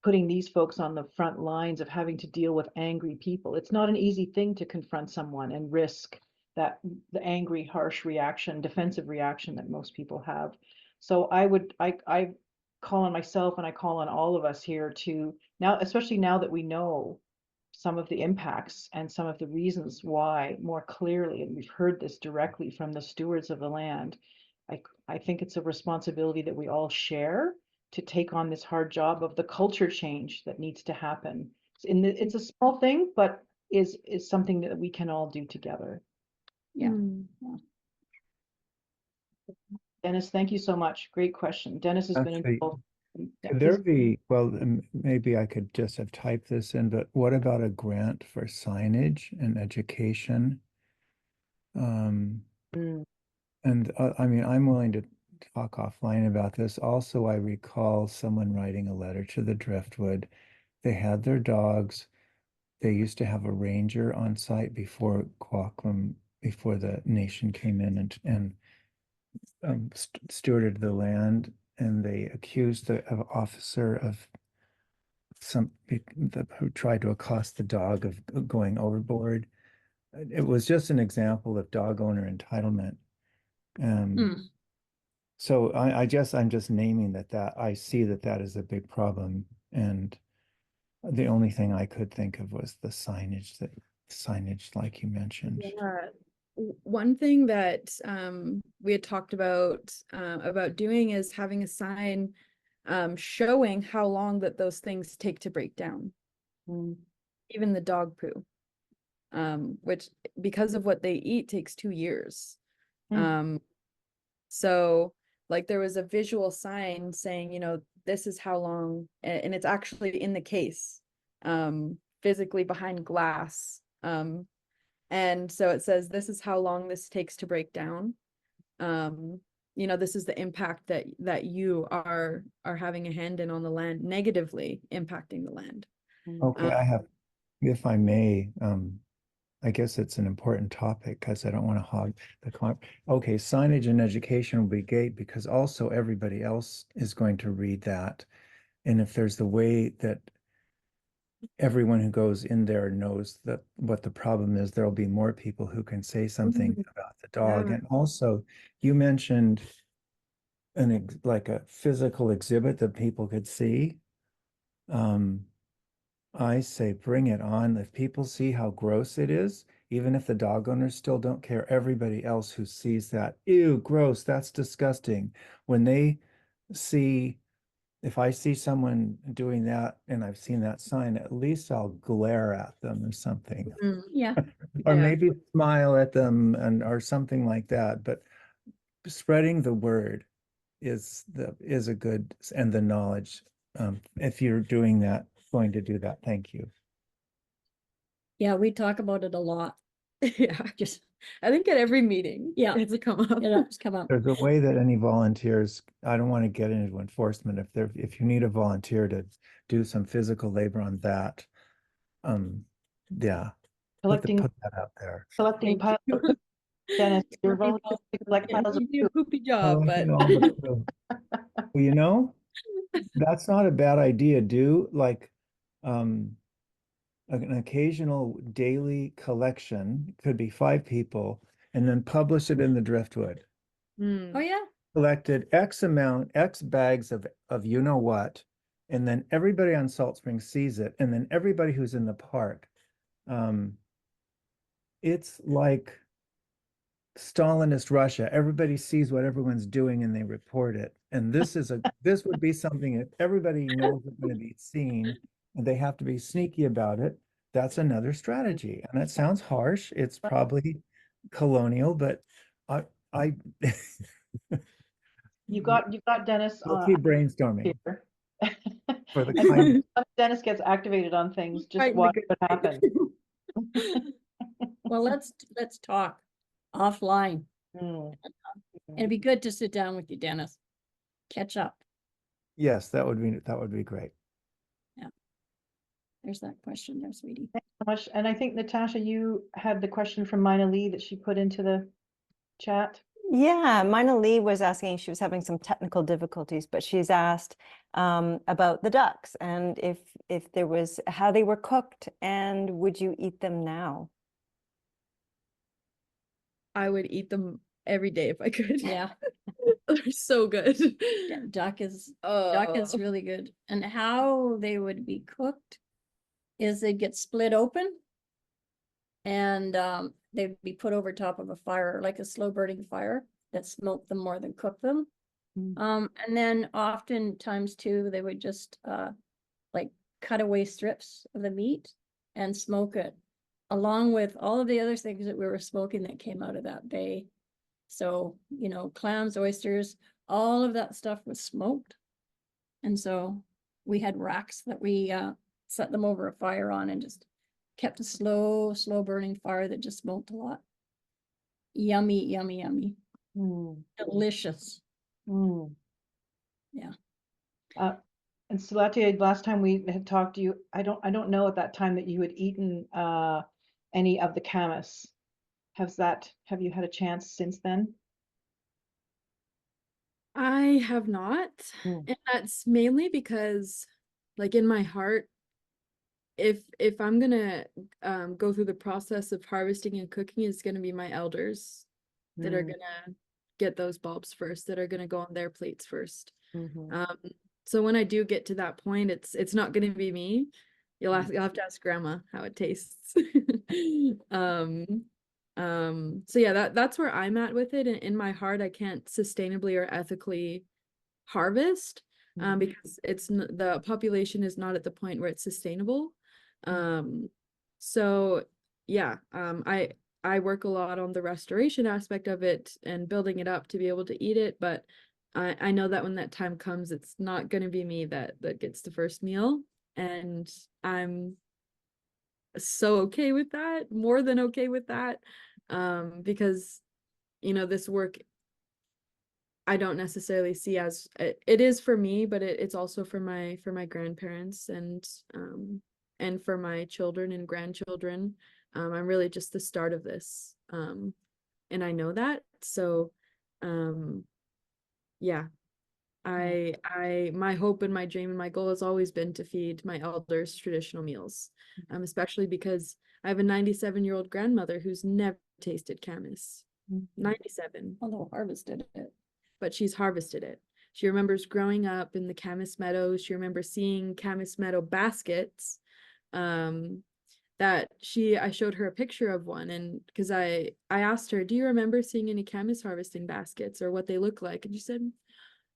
putting these folks on the front lines of having to deal with angry people. It's not an easy thing to confront someone and risk the angry, harsh reaction, defensive reaction that most people have. So I call on myself, and I call on all of us here to now, especially now that we know some of the impacts and some of the reasons why more clearly, and we've heard this directly from the stewards of the land. I think it's a responsibility that we all share to take on this hard job of the culture change that needs to happen. It's a small thing, but is something that we can all do together. Yeah. Dennis, thank you so much. Great question. Dennis has been involved. Could there be, well, maybe I could just have typed this in, but what about a grant for signage and education? And I mean, I'm willing to talk offline about this. Also, I recall someone writing a letter to the Driftwood. They had their dogs. They used to have a ranger on site before Quw'utsun, before the nation came in and stewarded the land, and they accused the officer of who tried to accost the dog of going overboard. It was just an example of dog owner entitlement. So I'm just naming that I see that is a big problem. And the only thing I could think of was the signage like you mentioned. Yeah. One thing that we had talked about doing is having a sign showing how long that those things take to break down. Even the dog poo, which because of what they eat takes 2 years. So like there was a visual sign saying, you know, this is how long, and it's actually in the case, physically behind glass. And so it says, this is how long this takes to break down. You know, this is the impact that you are having a hand in on the land, negatively impacting the land. Okay, I have, if I may, I guess it's an important topic because I don't want to hog the okay, signage and education will be great because also everybody else is going to read that. And if there's the way that everyone who goes in there knows that what the problem is, there'll be more people who can say something about the dog. Yeah. And also, you mentioned like a physical exhibit that people could see. I say bring it on. If people see how gross it is, even if the dog owners still don't care, everybody else who sees that, ew, gross, that's disgusting. When they see, if I see someone doing that and I've seen that sign, at least I'll glare at them or something. Yeah. Or Yeah. maybe smile at them or something like that. But spreading the word is a good, and the knowledge. If you're doing that, going to do that, thank you. Yeah, we talk about it a lot. Yeah, I think at every meeting, Yeah. it's come up. It's come up. There's a way that any volunteers, I don't want to get into enforcement. If you need a volunteer to do some physical labor on that, yeah, Collecting put that out there. piles of poop. Dennis, you're volunteering to collect piles of You do a poop. poopy job, but Well, you know, that's not a bad idea. Do like an occasional daily collection, could be 5 people, and then publish it in the driftwood. Oh, yeah. Collected X amount, X bags of you know what, and then everybody on Salt Springs sees it, and then everybody who's in the park. It's like Stalinist Russia. Everybody sees what everyone's doing and they report it. And this would be something if everybody knows it's going to be seen and they have to be sneaky about it. That's another strategy. And it sounds harsh. It's probably colonial, but I You got Dennis we'll keep brainstorming here. for the And kind. Dennis gets activated on things, just Right in the watch good what way. happens. Well, let's talk offline. Mm. It'd be good to sit down with you, Dennis. Catch up. Yes, that would be great. There's that question there, sweetie. Thanks so much. And I think Natasha, you had the question from Mina Lee that she put into the chat. Yeah, Mina Lee was asking, she was having some technical difficulties, but she's asked about the ducks and if there was, how they were cooked and would you eat them now? I would eat them every day if I could. Yeah. They're so good. Yeah, duck is Oh. really good. And how they would be cooked is they'd get split open and they'd be put over top of a fire, like a slow burning fire that smoked them more than cooked them. And then oftentimes too, they would just like cut away strips of the meat and smoke it along with all of the other things that we were smoking that came out of that bay. So, you know, clams, oysters, all of that stuff was smoked. And so we had racks that we set them over a fire on and just kept a slow burning fire that just smoked a lot. Yummy, yummy, yummy. Delicious. Yeah. And Salate, last time we had talked to you, I don't know at that time that you had eaten any of the camas. Have you had a chance since then? I have not. And that's mainly because like in my heart, if I'm gonna go through the process of harvesting and cooking, it's gonna be my elders that are gonna get those bulbs first that are going to go on their plates first. Mhm. So when I do get to that point, it's not going to be me. You'll have to ask grandma how it tastes. So yeah, that's where I'm at with it. In my heart, I can't sustainably or ethically harvest because the population is not at the point where it's sustainable. So yeah, I work a lot on the restoration aspect of it and building it up to be able to eat it, but I know that when that time comes, it's not going to be me that gets the first meal, and I'm so okay with that, more than okay with that, because this work I don't necessarily see as it is for me, but it's also for my grandparents and for my children and grandchildren. I'm really just the start of this, and I know that. So, yeah, my hope and my dream and my goal has always been to feed my elders traditional meals, especially because I have a 97-year-old grandmother who's never tasted camas. 97. Although harvested it. But she's harvested it. She remembers growing up in the camas meadows. She remembers seeing camas meadow baskets. I showed her a picture of one, and because I asked her, do you remember seeing any camas harvesting baskets or what they look like? And she said,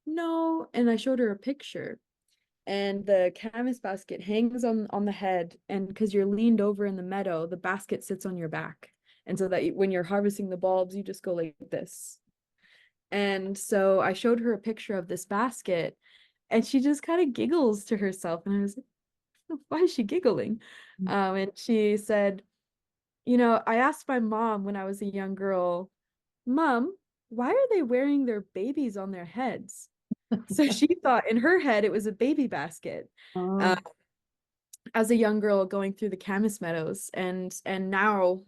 no. And I showed her a picture, and the camas basket hangs on the head, and because you're leaned over in the meadow, the basket sits on your back. And so that when you're harvesting the bulbs, you just go like this. And so I showed her a picture of this basket, and she just kind of giggles to herself. And I was like, why is she giggling? And she said, I asked my mom when I was a young girl, Mom, why are they wearing their babies on their heads? So she thought in her head it was a baby basket. As a young girl going through the camas meadows, and now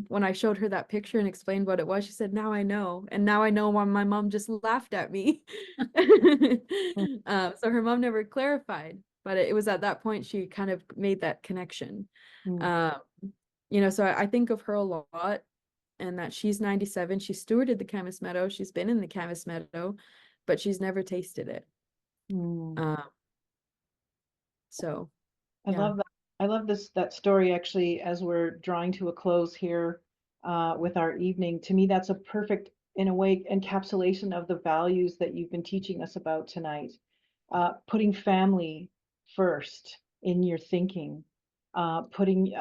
when I showed her that picture and explained what it was, she said, now I know. And now I know why my mom just laughed at me. So her mom never clarified, but it was at that point she kind of made that connection. So I think of her a lot, and that she's 97. She stewarded the camas meadow. She's been in the camas meadow, but she's never tasted it. So I love that. I love that story, actually, as we're drawing to a close here with our evening. To me, that's a perfect, in a way, encapsulation of the values that you've been teaching us about tonight. Putting family first in your thinking, putting,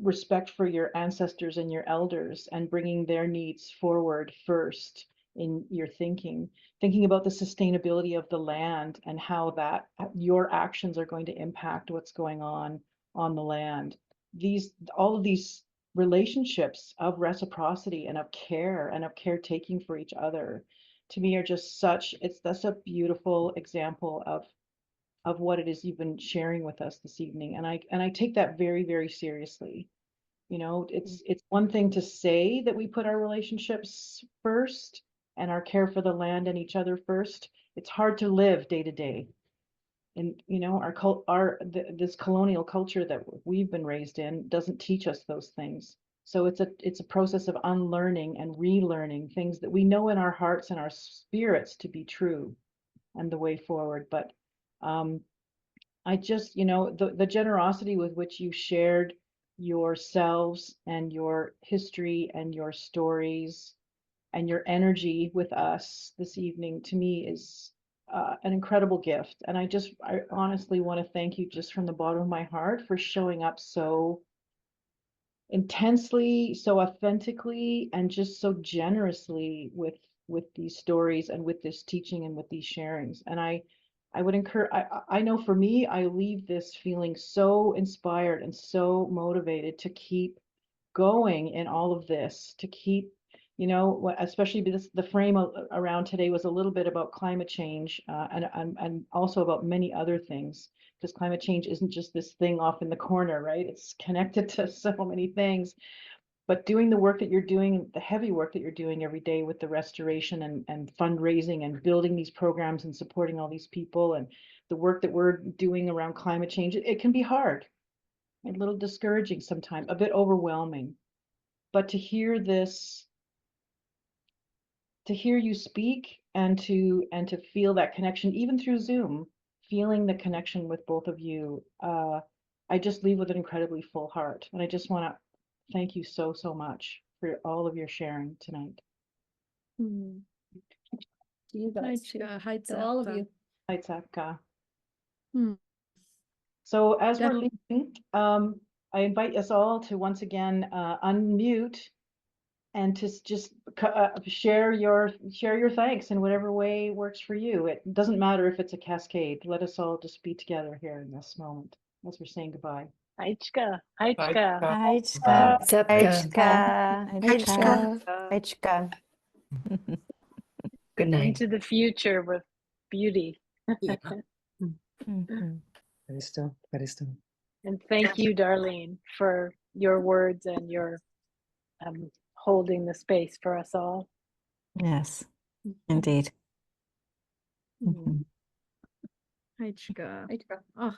respect for your ancestors and your elders, and bringing their needs forward first in your thinking about the sustainability of the land and how that your actions are going to impact what's going on the land. All of these relationships of reciprocity and of care and of caretaking for each other, to me, are just that's a beautiful example of what it is you've been sharing with us this evening. And I take that very, very seriously. It's one thing to say that we put our relationships first and our care for the land and each other first. It's hard to live day to day. And this colonial culture that we've been raised in doesn't teach us those things. So it's a process of unlearning and relearning things that we know in our hearts and our spirits to be true and the way forward. But I just, the generosity with which you shared yourselves and your history and your stories and your energy with us this evening, to me, is an incredible gift. And I honestly want to thank you just from the bottom of my heart for showing up so intensely, so authentically, and just so generously with these stories and with this teaching and with these sharings. And I would encourage, I know for me, I leave this feeling so inspired and so motivated to keep going in all of this, to keep, especially the frame around today was a little bit about climate change and also about many other things, because climate change isn't just this thing off in the corner, right? It's connected to so many things. But doing the work that you're doing, the heavy work that you're doing every day with the restoration and fundraising and building these programs and supporting all these people, and the work that we're doing around climate change, it can be hard, a little discouraging sometimes, a bit overwhelming. But to hear this to hear you speak and to feel that connection, even through Zoom, feeling the connection with both of you. I just leave with an incredibly full heart. And I just want to thank you so, so much for all of your sharing tonight. Hmm. To you guys too. To all of you. Hi, Xwaaqw'um. Hmm. So as we're Definitely. leaving, I invite us all to once again unmute and to just share your thanks in whatever way works for you. It doesn't matter if it's a cascade. Let us all just be together here in this moment as we're saying goodbye. Aichka, Aichka. Aichka, Zepka. Aichka, Aichka. Aichka. Good night. Into the future with beauty. Yeah. Mhm. And thank you, Darlene, for your words and your holding the space for us all. Yes, indeed. Hmm. Aichka. Aichka. Oh,